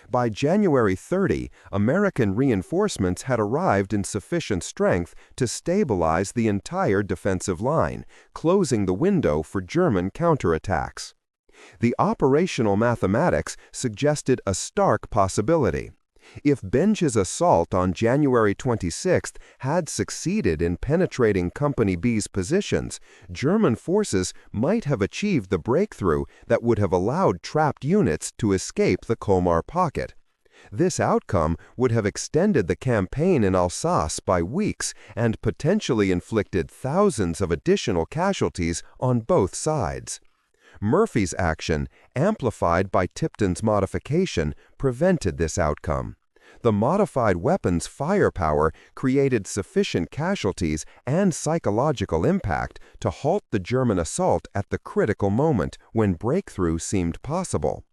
By January 30, American reinforcements had arrived in sufficient strength to stabilize the entire defensive line, closing the window for German counterattacks. The operational mathematics suggested a stark possibility. If Binge's assault on January 26 had succeeded in penetrating Company B's positions, German forces might have achieved the breakthrough that would have allowed trapped units to escape the Colmar pocket. This outcome would have extended the campaign in Alsace by weeks and potentially inflicted thousands of additional casualties on both sides. Murphy's action, amplified by Tipton's modification, prevented this outcome. The modified weapon's firepower created sufficient casualties and psychological impact to halt the German assault at the critical moment when breakthrough seemed possible.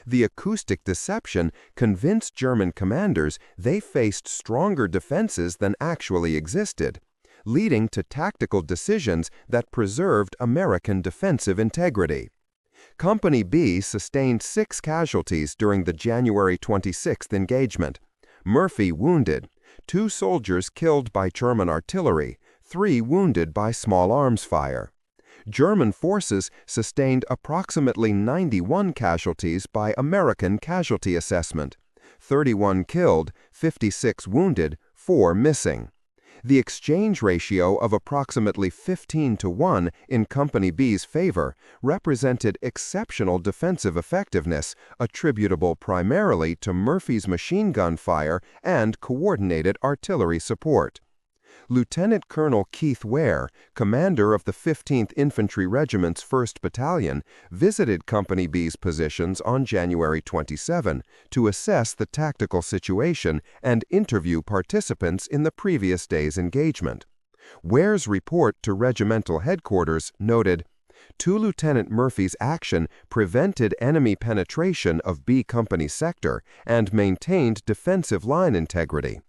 The acoustic deception convinced German commanders they faced stronger defenses than actually existed, leading to tactical decisions that preserved American defensive integrity. Company B sustained 6 casualties during the January 26th engagement. Murphy wounded, 2 soldiers killed by German artillery, 3 wounded by small arms fire. German forces sustained approximately 91 casualties by American casualty assessment, 31 killed, 56 wounded, 4 missing. The exchange ratio of approximately 15-1 in Company B's favor represented exceptional defensive effectiveness attributable primarily to Murphy's machine gun fire and coordinated artillery support. Lieutenant Colonel Keith Ware, commander of the 15th Infantry Regiment's 1st Battalion, visited Company B's positions on January 27 to assess the tactical situation and interview participants in the previous day's engagement. Ware's report to regimental headquarters noted, "To Lieutenant Murphy's action prevented enemy penetration of B Company sector and maintained defensive line integrity.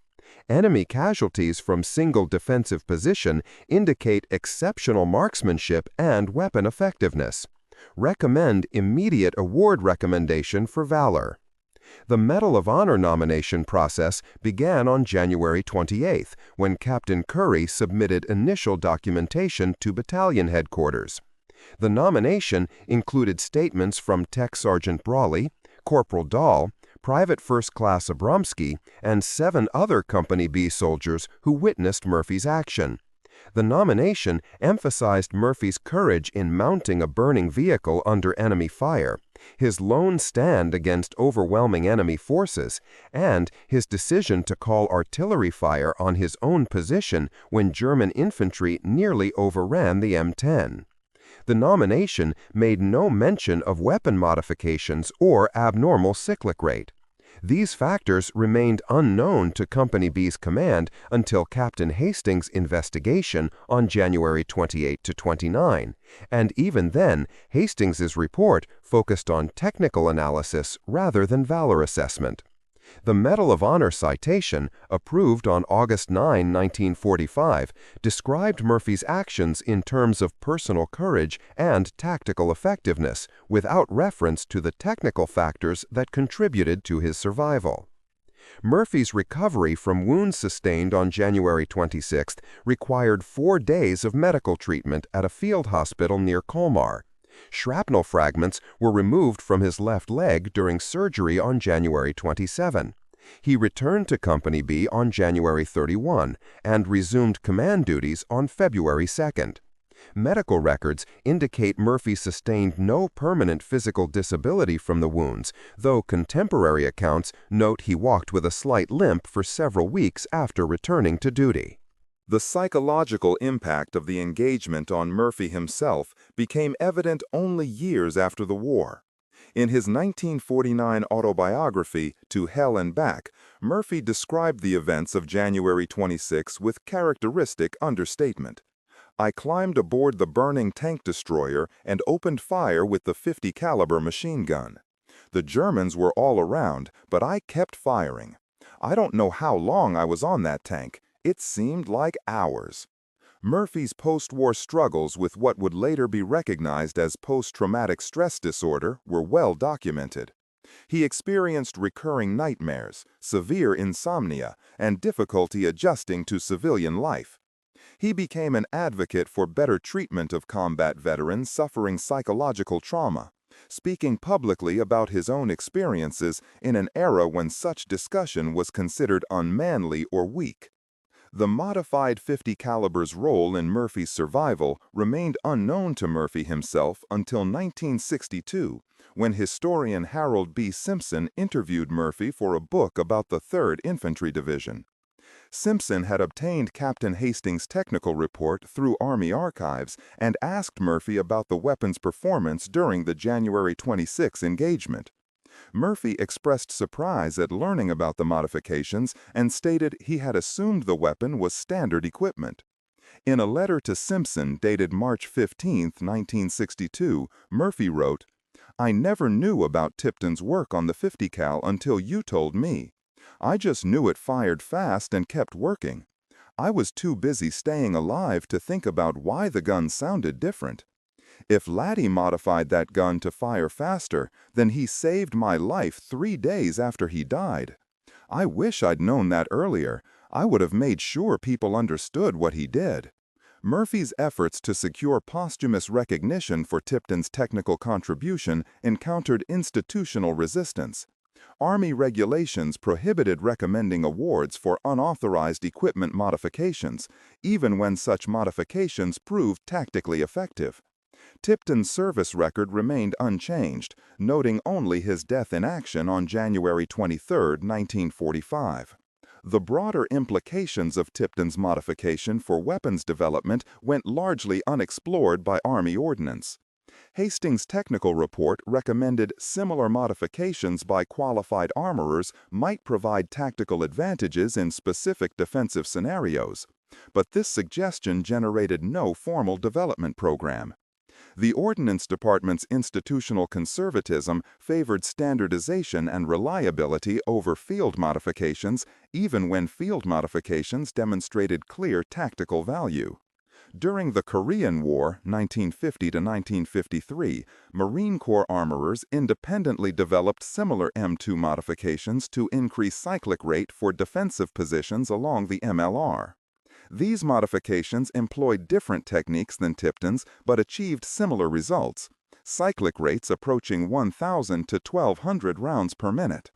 Enemy casualties from single defensive position indicate exceptional marksmanship and weapon effectiveness. Recommend immediate award recommendation for valor." The Medal of Honor nomination process began on January 28 when Captain Curry submitted initial documentation to battalion headquarters. The nomination included statements from Tech Sergeant Brawley, Corporal Dahl, Private First Class Abramsky, and 7 other Company B soldiers who witnessed Murphy's action. The nomination emphasized Murphy's courage in mounting a burning vehicle under enemy fire, his lone stand against overwhelming enemy forces, and his decision to call artillery fire on his own position when German infantry nearly overran the M10. The nomination made no mention of weapon modifications or abnormal cyclic rate. These factors remained unknown to Company B's command until Captain Hastings' investigation on January 28-29, and even then, Hastings' report focused on technical analysis rather than valor assessment. The Medal of Honor citation, approved on August 9, 1945, described Murphy's actions in terms of personal courage and tactical effectiveness, without reference to the technical factors that contributed to his survival. Murphy's recovery from wounds sustained on January 26 required 4 days of medical treatment at a field hospital near Colmar. Shrapnel fragments were removed from his left leg during surgery on January 27. He returned to Company B on January 31 and resumed command duties on February 2. Medical records indicate Murphy sustained no permanent physical disability from the wounds, though contemporary accounts note he walked with a slight limp for several weeks after returning to duty. The psychological impact of the engagement on Murphy himself became evident only years after the war. In his 1949 autobiography, To Hell and Back, Murphy described the events of January 26 with characteristic understatement. "I climbed aboard the burning tank destroyer and opened fire with the .50 caliber machine gun. The Germans were all around, but I kept firing. I don't know how long I was on that tank. It seemed like hours." Murphy's post-war struggles with what would later be recognized as post-traumatic stress disorder were well documented. He experienced recurring nightmares, severe insomnia, and difficulty adjusting to civilian life. He became an advocate for better treatment of combat veterans suffering psychological trauma, speaking publicly about his own experiences in an era when such discussion was considered unmanly or weak. The modified .50 caliber's role in Murphy's survival remained unknown to Murphy himself until 1962, when historian Harold B. Simpson interviewed Murphy for a book about the 3rd Infantry Division. Simpson had obtained Captain Hastings' technical report through Army archives and asked Murphy about the weapon's performance during the January 26 engagement. Murphy expressed surprise at learning about the modifications and stated he had assumed the weapon was standard equipment. In a letter to Simpson dated March 15, 1962, Murphy wrote, I never knew about Tipton's work on the 50 cal until you told me. I just knew it fired fast and kept working. I was too busy staying alive to think about why the gun sounded different. If Lattie modified that gun to fire faster, then he saved my life 3 days after he died. I wish I'd known that earlier. I would have made sure people understood what he did. Murphy's efforts to secure posthumous recognition for Tipton's technical contribution encountered institutional resistance. Army regulations prohibited recommending awards for unauthorized equipment modifications, even when such modifications proved tactically effective. Tipton's service record remained unchanged, noting only his death in action on January 23, 1945. The broader implications of Tipton's modification for weapons development went largely unexplored by Army ordnance. Hastings' technical report recommended similar modifications by qualified armorers might provide tactical advantages in specific defensive scenarios, but this suggestion generated no formal development program. The Ordnance Department's institutional conservatism favored standardization and reliability over field modifications, even when field modifications demonstrated clear tactical value. During the Korean War, 1950 to 1953, Marine Corps armorers independently developed similar M2 modifications to increase cyclic rate for defensive positions along the MLR. These modifications employed different techniques than Tipton's but achieved similar results, cyclic rates approaching 1,000 to 1,200 rounds per minute.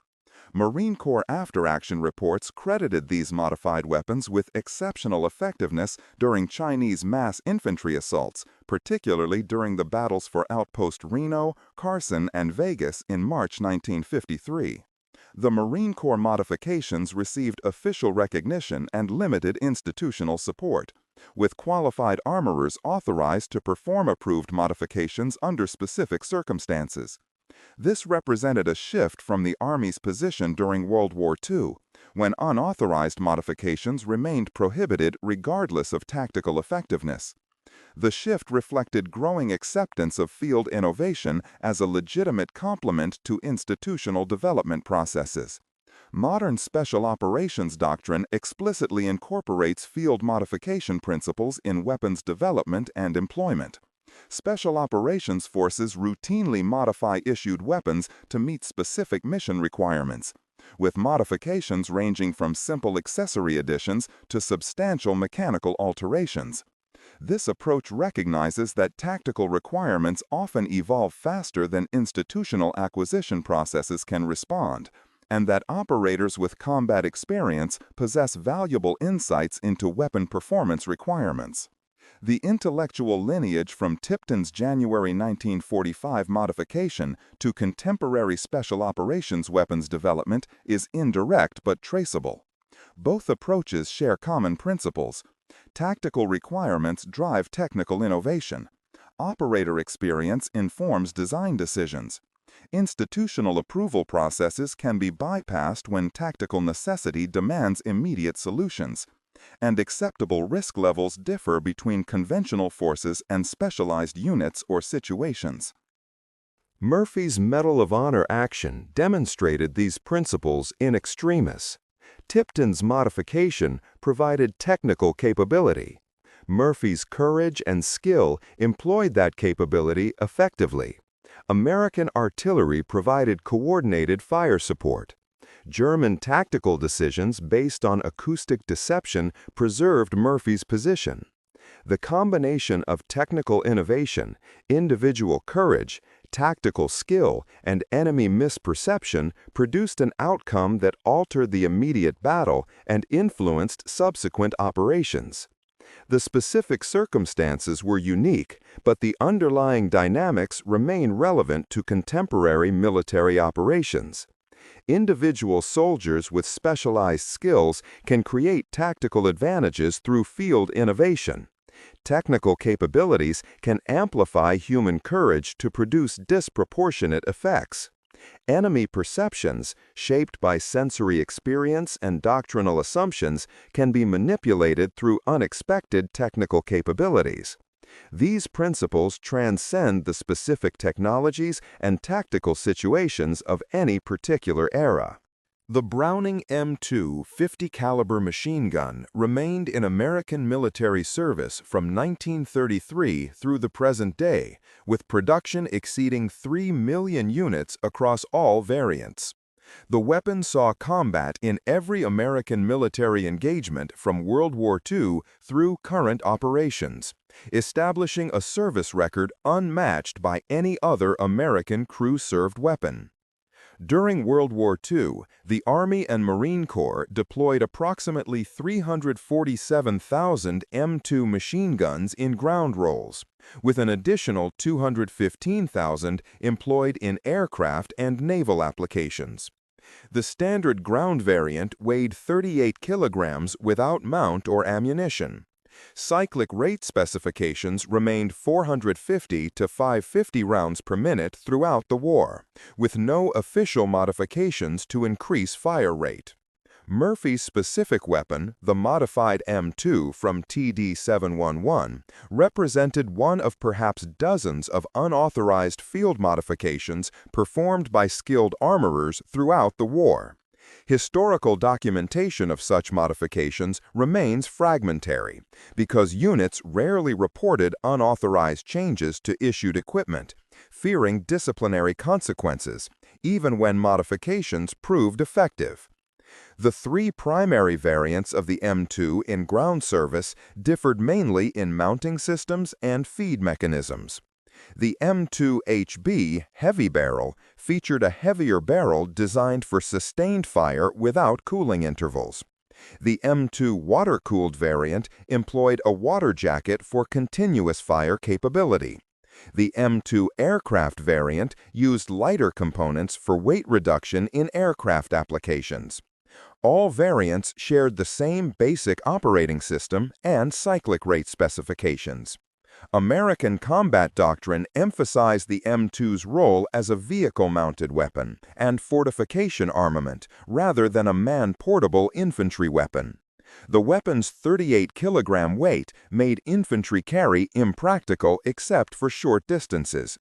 Marine Corps after-action reports credited these modified weapons with exceptional effectiveness during Chinese mass infantry assaults, particularly during the battles for Outpost Reno, Carson, and Vegas in March 1953. The Marine Corps modifications received official recognition and limited institutional support, with qualified armorers authorized to perform approved modifications under specific circumstances. This represented a shift from the Army's position during World War II, when unauthorized modifications remained prohibited regardless of tactical effectiveness. The shift reflected growing acceptance of field innovation as a legitimate complement to institutional development processes. Modern special operations doctrine explicitly incorporates field modification principles in weapons development and employment. Special operations forces routinely modify issued weapons to meet specific mission requirements, with modifications ranging from simple accessory additions to substantial mechanical alterations. This approach recognizes that tactical requirements often evolve faster than institutional acquisition processes can respond, and that operators with combat experience possess valuable insights into weapon performance requirements. The intellectual lineage from Tipton's January 1945 modification to contemporary special operations weapons development is indirect but traceable. Both approaches share common principles. Tactical requirements drive technical innovation. Operator experience informs design decisions. Institutional approval processes can be bypassed when tactical necessity demands immediate solutions, and acceptable risk levels differ between conventional forces and specialized units or situations. Murphy's Medal of Honor action demonstrated these principles in extremis. Tipton's modification provided technical capability. Murphy's courage and skill employed that capability effectively. American artillery provided coordinated fire support. German tactical decisions based on acoustic deception preserved Murphy's position. The combination of technical innovation, individual courage, tactical skill, and enemy misperception produced an outcome that altered the immediate battle and influenced subsequent operations. The specific circumstances were unique, but the underlying dynamics remain relevant to contemporary military operations. Individual soldiers with specialized skills can create tactical advantages through field innovation. Technical capabilities can amplify human courage to produce disproportionate effects. Enemy perceptions, shaped by sensory experience and doctrinal assumptions, can be manipulated through unexpected technical capabilities. These principles transcend the specific technologies and tactical situations of any particular era. The Browning M2 50 caliber machine gun remained in American military service from 1933 through the present day, with production exceeding 3 million units across all variants. The weapon saw combat in every American military engagement from World War II through current operations, establishing a service record unmatched by any other American crew-served weapon. During World War II, the Army and Marine Corps deployed approximately 347,000 M2 machine guns in ground roles, with an additional 215,000 employed in aircraft and naval applications. The standard ground variant weighed 38 kilograms without mount or ammunition. Cyclic rate specifications remained 450 to 550 rounds per minute throughout the war, with no official modifications to increase fire rate. Murphy's specific weapon, the modified M2 from TD-711, represented one of perhaps dozens of unauthorized field modifications performed by skilled armorers throughout the war. Historical documentation of such modifications remains fragmentary, because units rarely reported unauthorized changes to issued equipment, fearing disciplinary consequences, even when modifications proved effective. The three primary variants of the M2 in ground service differed mainly in mounting systems and feed mechanisms. The M2HB heavy barrel featured a heavier barrel designed for sustained fire without cooling intervals. The M2 water-cooled variant employed a water jacket for continuous fire capability. The M2 aircraft variant used lighter components for weight reduction in aircraft applications. All variants shared the same basic operating system and cyclic rate specifications. American combat doctrine emphasized the M2's role as a vehicle-mounted weapon and fortification armament rather than a man-portable infantry weapon. The weapon's 38-kilogram weight made infantry carry impractical except for short distances.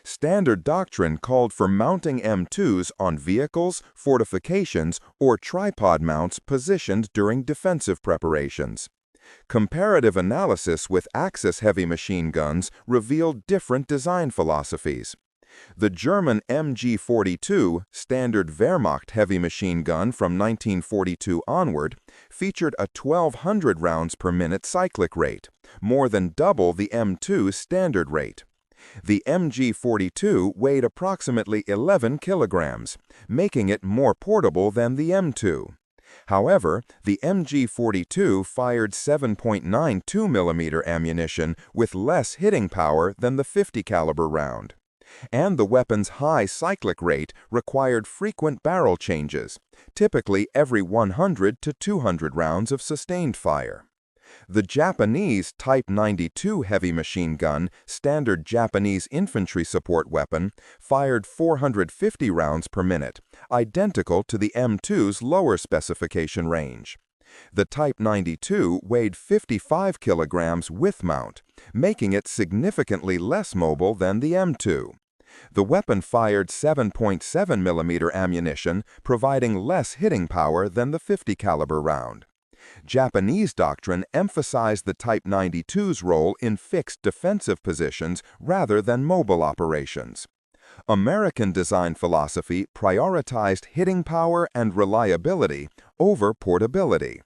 Standard doctrine called for mounting M2s on vehicles, fortifications, or tripod mounts positioned during defensive preparations. Comparative analysis with Axis heavy machine guns revealed different design philosophies. The German MG42 standard Wehrmacht heavy machine gun from 1942 onward featured a 1,200 rounds per minute cyclic rate, more than double the M2 standard rate. The MG42 weighed approximately 11 kilograms, making it more portable than the M2. However, the MG42 fired 7.92 mm ammunition with less hitting power than the 50 caliber round. And the weapon's high cyclic rate required frequent barrel changes, typically every 100 to 200 rounds of sustained fire. The Japanese Type 92 heavy machine gun, standard Japanese infantry support weapon, fired 450 rounds per minute, identical to the M2's lower specification range. The Type 92 weighed 55 kilograms with mount, making it significantly less mobile than the M2. The weapon fired 7.7 mm ammunition, providing less hitting power than the 50 caliber round. Japanese doctrine emphasized the Type 92's role in fixed defensive positions rather than mobile operations. American design philosophy prioritized hitting power and reliability over portability.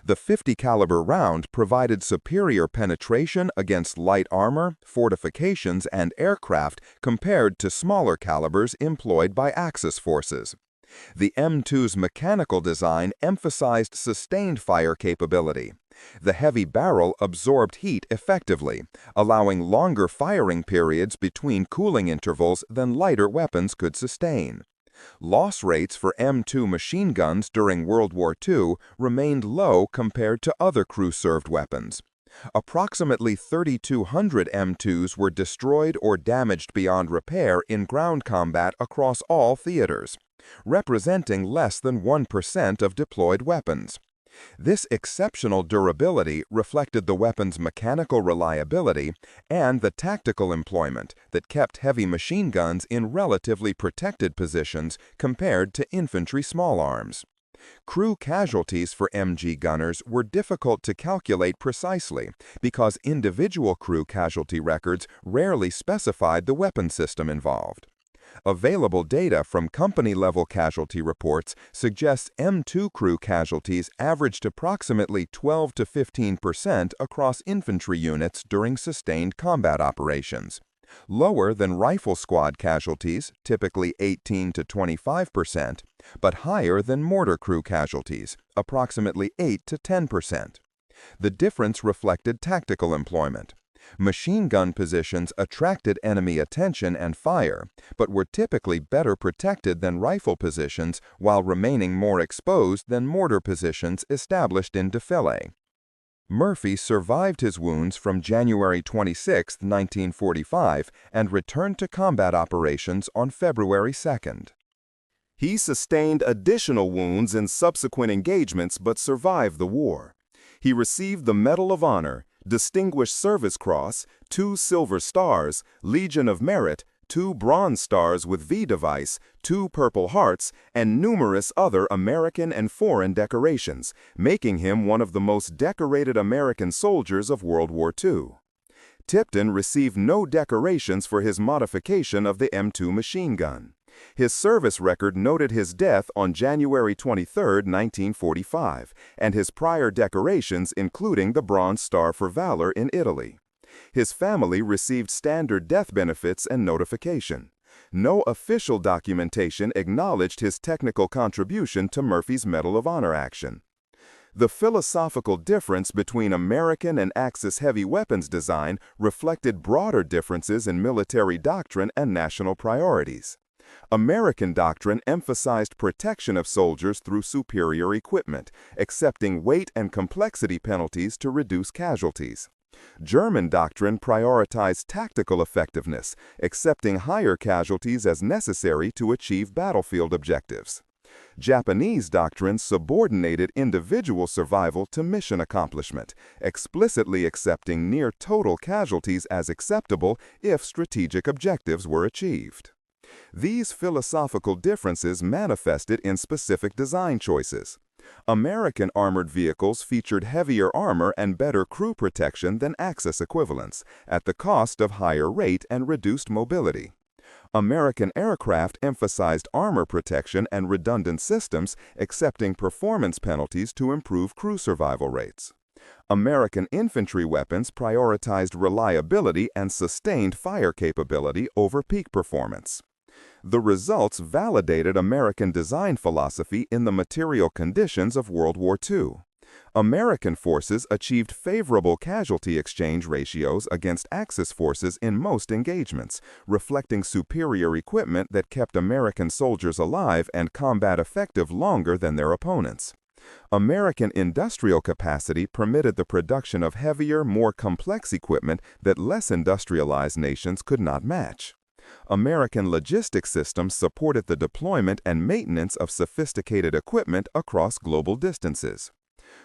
The 50 caliber round provided superior penetration against light armor, fortifications, and aircraft compared to smaller calibers employed by Axis forces. The M2's mechanical design emphasized sustained fire capability. The heavy barrel absorbed heat effectively, allowing longer firing periods between cooling intervals than lighter weapons could sustain. Loss rates for M2 machine guns during World War II remained low compared to other crew-served weapons. Approximately 3,200 M2s were destroyed or damaged beyond repair in ground combat across all theaters, representing less than 1% of deployed weapons. This exceptional durability reflected the weapon's mechanical reliability and the tactical employment that kept heavy machine guns in relatively protected positions compared to infantry small arms. Crew casualties for MG gunners were difficult to calculate precisely because individual crew casualty records rarely specified the weapon system involved. Available data from company-level casualty reports suggests M2 crew casualties averaged approximately 12 to 15% across infantry units during sustained combat operations, lower than rifle squad casualties, typically 18 to 25%, but higher than mortar crew casualties, approximately 8 to 10%. The difference reflected tactical employment. Machine gun positions attracted enemy attention and fire, but were typically better protected than rifle positions while remaining more exposed than mortar positions established in defile. Murphy survived his wounds from January 26, 1945, and returned to combat operations on February 2. He sustained additional wounds in subsequent engagements but survived the war. He received the Medal of Honor, Distinguished Service Cross, 2 Silver Stars, Legion of Merit, 2 Bronze Stars with V device, 2 Purple Hearts, and numerous other American and foreign decorations, making him one of the most decorated American soldiers of World War II. Tipton received no decorations for his modification of the M2 machine gun. His service record noted his death on January 23, 1945, and his prior decorations including the Bronze Star for Valor in Italy. His family received standard death benefits and notification. No official documentation acknowledged his technical contribution to Murphy's Medal of Honor action. The philosophical difference between American and Axis heavy weapons design reflected broader differences in military doctrine and national priorities. American doctrine emphasized protection of soldiers through superior equipment, accepting weight and complexity penalties to reduce casualties. German doctrine prioritized tactical effectiveness, accepting higher casualties as necessary to achieve battlefield objectives. Japanese doctrine subordinated individual survival to mission accomplishment, explicitly accepting near total casualties as acceptable if strategic objectives were achieved. These philosophical differences manifested in specific design choices. American armored vehicles featured heavier armor and better crew protection than Axis equivalents, at the cost of higher rate and reduced mobility. American aircraft emphasized armor protection and redundant systems, accepting performance penalties to improve crew survival rates. American infantry weapons prioritized reliability and sustained fire capability over peak performance. The results validated American design philosophy in the material conditions of World War II. American forces achieved favorable casualty exchange ratios against Axis forces in most engagements, reflecting superior equipment that kept American soldiers alive and combat effective longer than their opponents. American industrial capacity permitted the production of heavier, more complex equipment that less industrialized nations could not match. American logistics systems supported the deployment and maintenance of sophisticated equipment across global distances.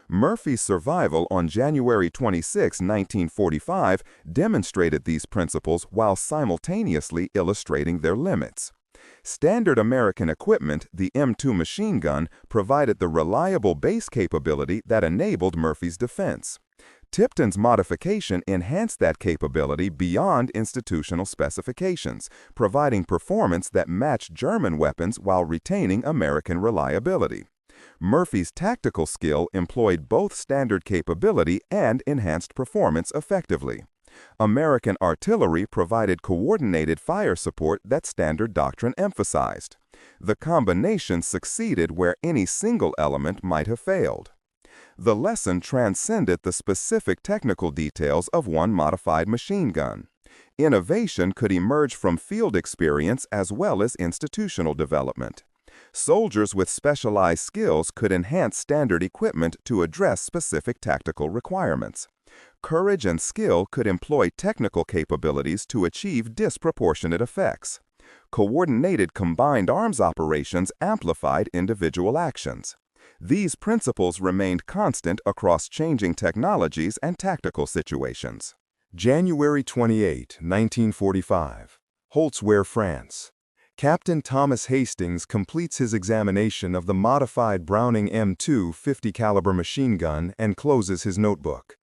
Murphy's survival on January 26, 1945, demonstrated these principles while simultaneously illustrating their limits. Standard American equipment, the M2 machine gun, provided the reliable base capability that enabled Murphy's defense. Tipton's modification enhanced that capability beyond institutional specifications, providing performance that matched German weapons while retaining American reliability. Murphy's tactical skill employed both standard capability and enhanced performance effectively. American artillery provided coordinated fire support that standard doctrine emphasized. The combination succeeded where any single element might have failed. The lesson transcended the specific technical details of one modified machine gun. Innovation could emerge from field experience as well as institutional development. Soldiers with specialized skills could enhance standard equipment to address specific tactical requirements. Courage and skill could employ technical capabilities to achieve disproportionate effects. Coordinated combined arms operations amplified individual actions. These principles remained constant across changing technologies and tactical situations. January 28, 1945. Holtzwihr, France. Captain Thomas Hastings completes his examination of the modified Browning M2 50 caliber machine gun and closes his notebook.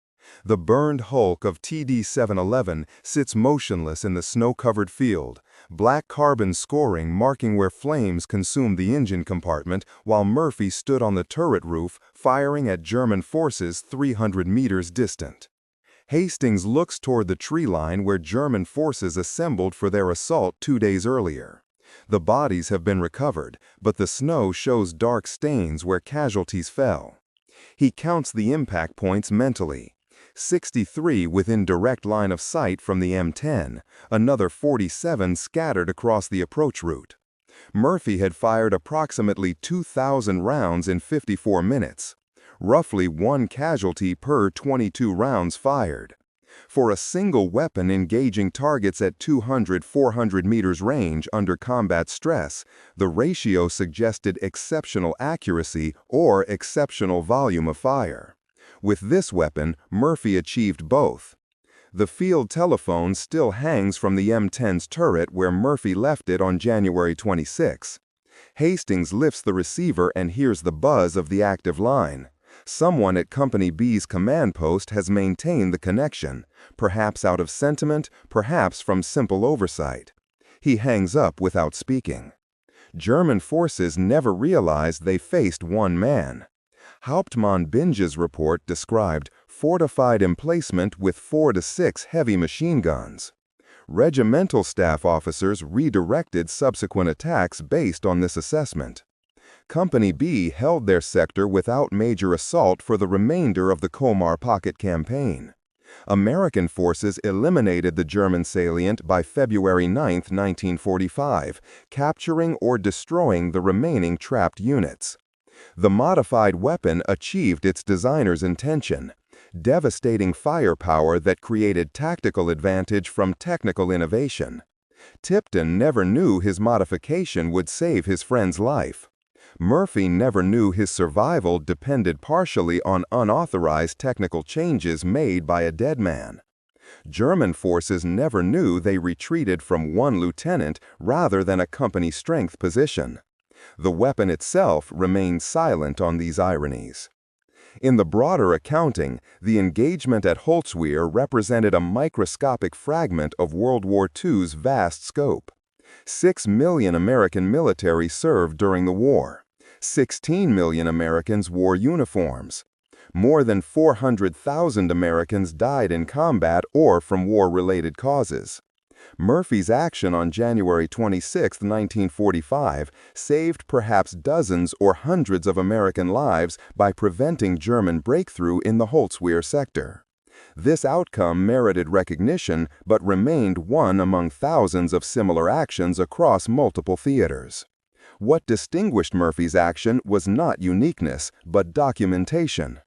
The burned hulk of TD-711 sits motionless in the snow-covered field, black carbon scoring marking where flames consumed the engine compartment while Murphy stood on the turret roof firing at German forces 300 meters distant. Hastings looks toward the tree line where German forces assembled for their assault 2 days earlier. The bodies have been recovered, but the snow shows dark stains where casualties fell. He counts the impact points mentally. 63 within direct line of sight from the M10, another 47 scattered across the approach route. Murphy had fired approximately 2,000 rounds in 54 minutes, roughly 1 casualty per 22 rounds fired. For a single weapon engaging targets at 200-400 meters range under combat stress, the ratio suggested exceptional accuracy or exceptional volume of fire. With this weapon, Murphy achieved both. The field telephone still hangs from the M10's turret where Murphy left it on January 26. Hastings lifts the receiver and hears the buzz of the active line. Someone at Company B's command post has maintained the connection, perhaps out of sentiment, perhaps from simple oversight. He hangs up without speaking. German forces never realized they faced one man. Hauptmann Binge's report described fortified emplacement with 4 to 6 heavy machine guns. Regimental staff officers redirected subsequent attacks based on this assessment. Company B held their sector without major assault for the remainder of the Comar Pocket campaign. American forces eliminated the German salient by February 9, 1945, capturing or destroying the remaining trapped units. The modified weapon achieved its designer's intention, devastating firepower that created tactical advantage from technical innovation. Tipton never knew his modification would save his friend's life. Murphy never knew his survival depended partially on unauthorized technical changes made by a dead man. German forces never knew they retreated from one lieutenant rather than a company strength position. The weapon itself remained silent on these ironies. In the broader accounting, the engagement at Holtzwihr represented a microscopic fragment of World War II's vast scope. 6 million American military served during the war. 16 million Americans wore uniforms. More than 400,000 Americans died in combat or from war-related causes. Murphy's action on January 26, 1945, saved perhaps dozens or hundreds of American lives by preventing German breakthrough in the Holtzwihr sector. This outcome merited recognition but remained one among thousands of similar actions across multiple theaters. What distinguished Murphy's action was not uniqueness, but documentation.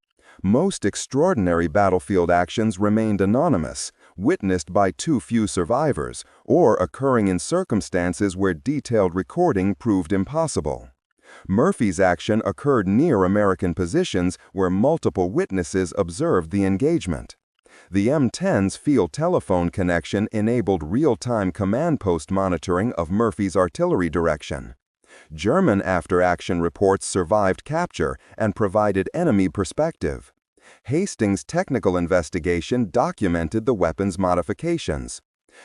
Most extraordinary battlefield actions remained anonymous, witnessed by too few survivors, or occurring in circumstances where detailed recording proved impossible. Murphy's action occurred near American positions where multiple witnesses observed the engagement. The M10's field telephone connection enabled real-time command post monitoring of Murphy's artillery direction. German after-action reports survived capture and provided enemy perspective. Hastings' technical investigation documented the weapon's modifications.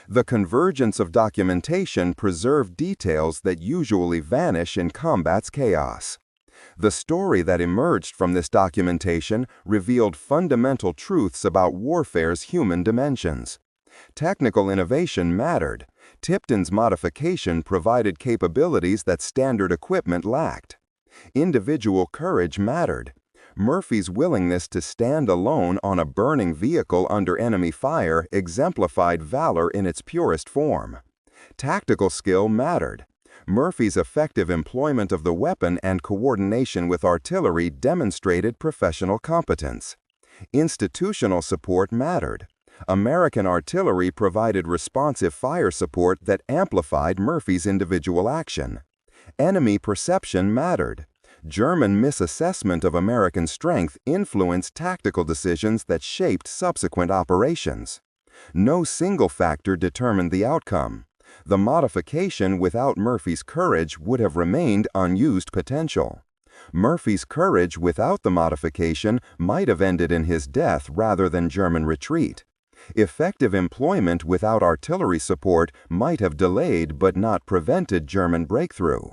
The convergence of documentation preserved details that usually vanish in combat's chaos. The story that emerged from this documentation revealed fundamental truths about warfare's human dimensions. Technical innovation mattered. Tipton's modification provided capabilities that standard equipment lacked. Individual courage mattered. Murphy's willingness to stand alone on a burning vehicle under enemy fire exemplified valor in its purest form. Tactical skill mattered. Murphy's effective employment of the weapon and coordination with artillery demonstrated professional competence. Institutional support mattered. American artillery provided responsive fire support that amplified Murphy's individual action. Enemy perception mattered. German misassessment of American strength influenced tactical decisions that shaped subsequent operations. No single factor determined the outcome. The modification without Murphy's courage would have remained unused potential. Murphy's courage without the modification might have ended in his death rather than German retreat. Effective employment without artillery support might have delayed but not prevented German breakthrough.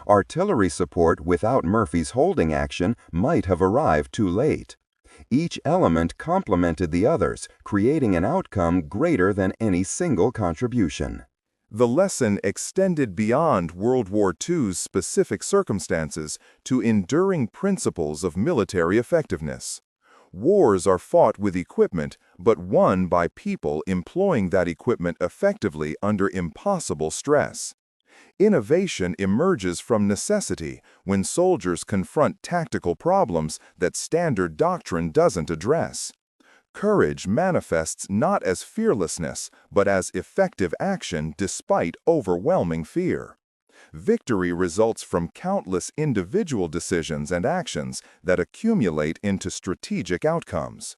Artillery support without Murphy's holding action might have arrived too late. Each element complemented the others, creating an outcome greater than any single contribution. The lesson extended beyond World War II's specific circumstances to enduring principles of military effectiveness. Wars are fought with equipment, but won by people employing that equipment effectively under impossible stress. Innovation emerges from necessity when soldiers confront tactical problems that standard doctrine doesn't address. Courage manifests not as fearlessness, but as effective action despite overwhelming fear. Victory results from countless individual decisions and actions that accumulate into strategic outcomes.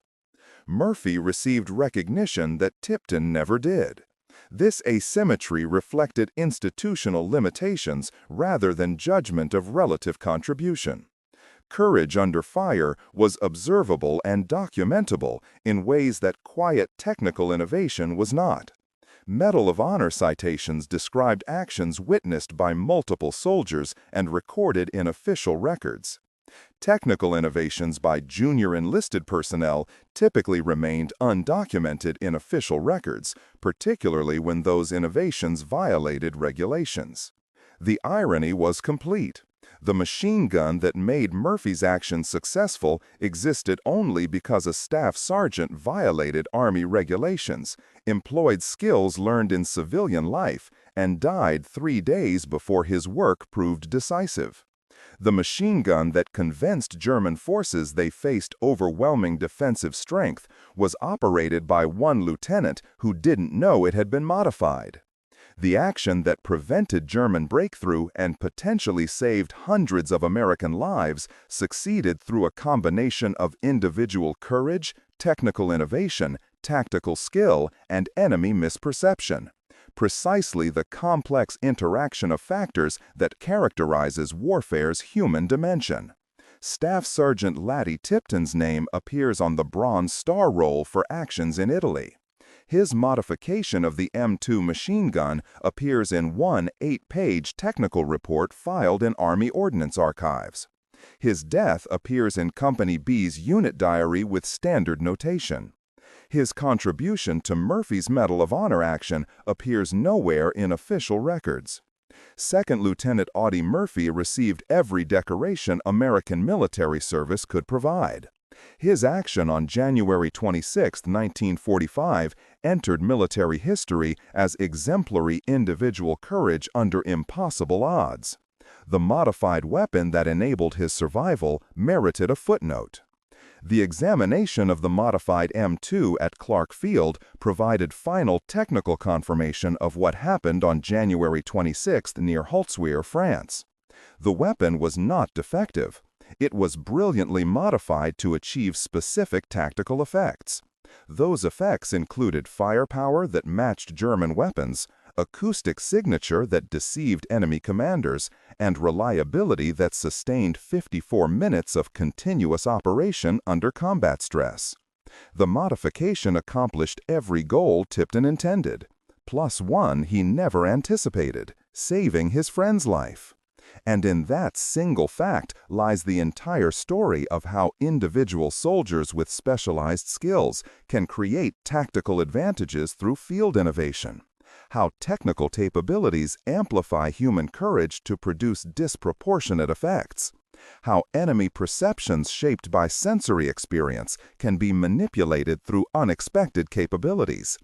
Murphy received recognition that Tipton never did. This asymmetry reflected institutional limitations rather than judgment of relative contribution. Courage under fire was observable and documentable in ways that quiet technical innovation was not. Medal of Honor citations described actions witnessed by multiple soldiers and recorded in official records. Technical innovations by junior enlisted personnel typically remained undocumented in official records, particularly when those innovations violated regulations. The irony was complete. The machine gun that made Murphy's action successful existed only because a staff sergeant violated Army regulations, employed skills learned in civilian life, and died 3 days before his work proved decisive. The machine gun that convinced German forces they faced overwhelming defensive strength was operated by one lieutenant who didn't know it had been modified. The action that prevented German breakthrough and potentially saved hundreds of American lives succeeded through a combination of individual courage, technical innovation, tactical skill, and enemy misperception. Precisely the complex interaction of factors that characterizes warfare's human dimension. Staff Sergeant Lattie Tipton's name appears on the Bronze Star Roll for actions in Italy. His modification of the M2 machine gun appears in one 8-page technical report filed in Army Ordnance Archives. His death appears in Company B's unit diary with standard notation. His contribution to Murphy's Medal of Honor action appears nowhere in official records. Second Lieutenant Audie Murphy received every decoration American military service could provide. His action on January 26, 1945, entered military history as exemplary individual courage under impossible odds. The modified weapon that enabled his survival merited a footnote. The examination of the modified M2 at Clark Field provided final technical confirmation of what happened on January 26 near Holtzwihr, France. The weapon was not defective. It was brilliantly modified to achieve specific tactical effects. Those effects included firepower that matched German weapons, acoustic signature that deceived enemy commanders, and reliability that sustained 54 minutes of continuous operation under combat stress. The modification accomplished every goal Tipton intended, plus one he never anticipated, saving his friend's life. And in that single fact lies the entire story of how individual soldiers with specialized skills can create tactical advantages through field innovation. How technical capabilities amplify human courage to produce disproportionate effects. How enemy perceptions shaped by sensory experience can be manipulated through unexpected capabilities.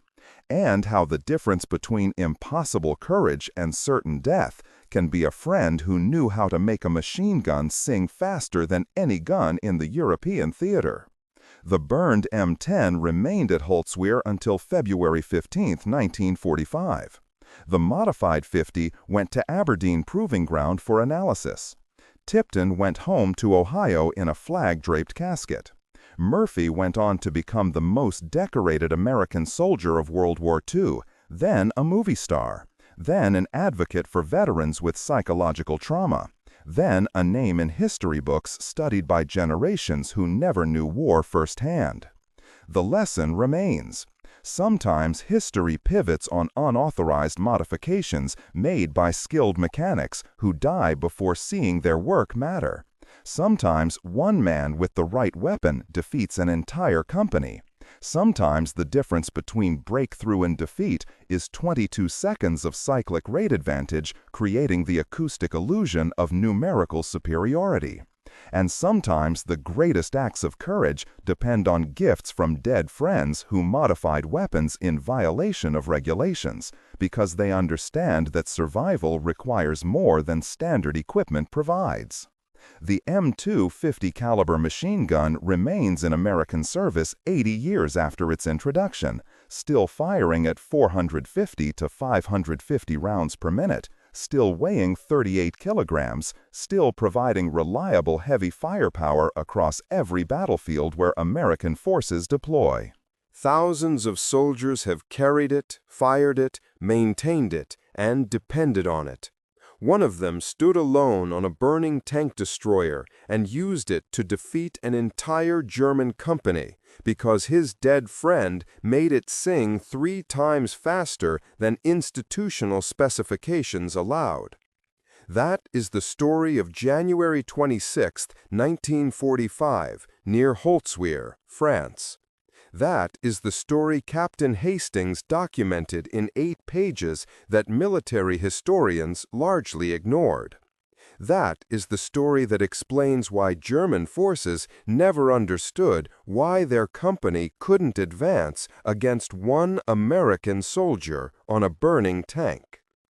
And how the difference between impossible courage and certain death can be a friend who knew how to make a machine gun sing faster than any gun in the European theater. The burned M10 remained at Holtzwihr until February 15, 1945. The modified 50 went to Aberdeen Proving Ground for analysis. Tipton went home to Ohio in a flag-draped casket. Murphy went on to become the most decorated American soldier of World War II, then a movie star, then an advocate for veterans with psychological trauma, then a name in history books studied by generations who never knew war firsthand. The lesson remains. Sometimes history pivots on unauthorized modifications made by skilled mechanics who die before seeing their work matter. Sometimes one man with the right weapon defeats an entire company. Sometimes the difference between breakthrough and defeat is 22 seconds of cyclic rate advantage, creating the acoustic illusion of numerical superiority. And sometimes the greatest acts of courage depend on gifts from dead friends who modified weapons in violation of regulations, because they understand that survival requires more than standard equipment provides. The M2 50 caliber machine gun remains in American service 80 years after its introduction, still firing at 450 to 550 rounds per minute, still weighing 38 kilograms, still providing reliable heavy firepower across every battlefield where American forces deploy. Thousands of soldiers have carried it, fired it, maintained it, and depended on it. One of them stood alone on a burning tank destroyer and used it to defeat an entire German company because his dead friend made it sing 3 times faster than institutional specifications allowed. That is the story of January 26, 1945, near Holtzwihr, France. That is the story Captain Hastings documented in 8 pages that military historians largely ignored. That is the story that explains why German forces never understood why their company couldn't advance against one American soldier on a burning tank.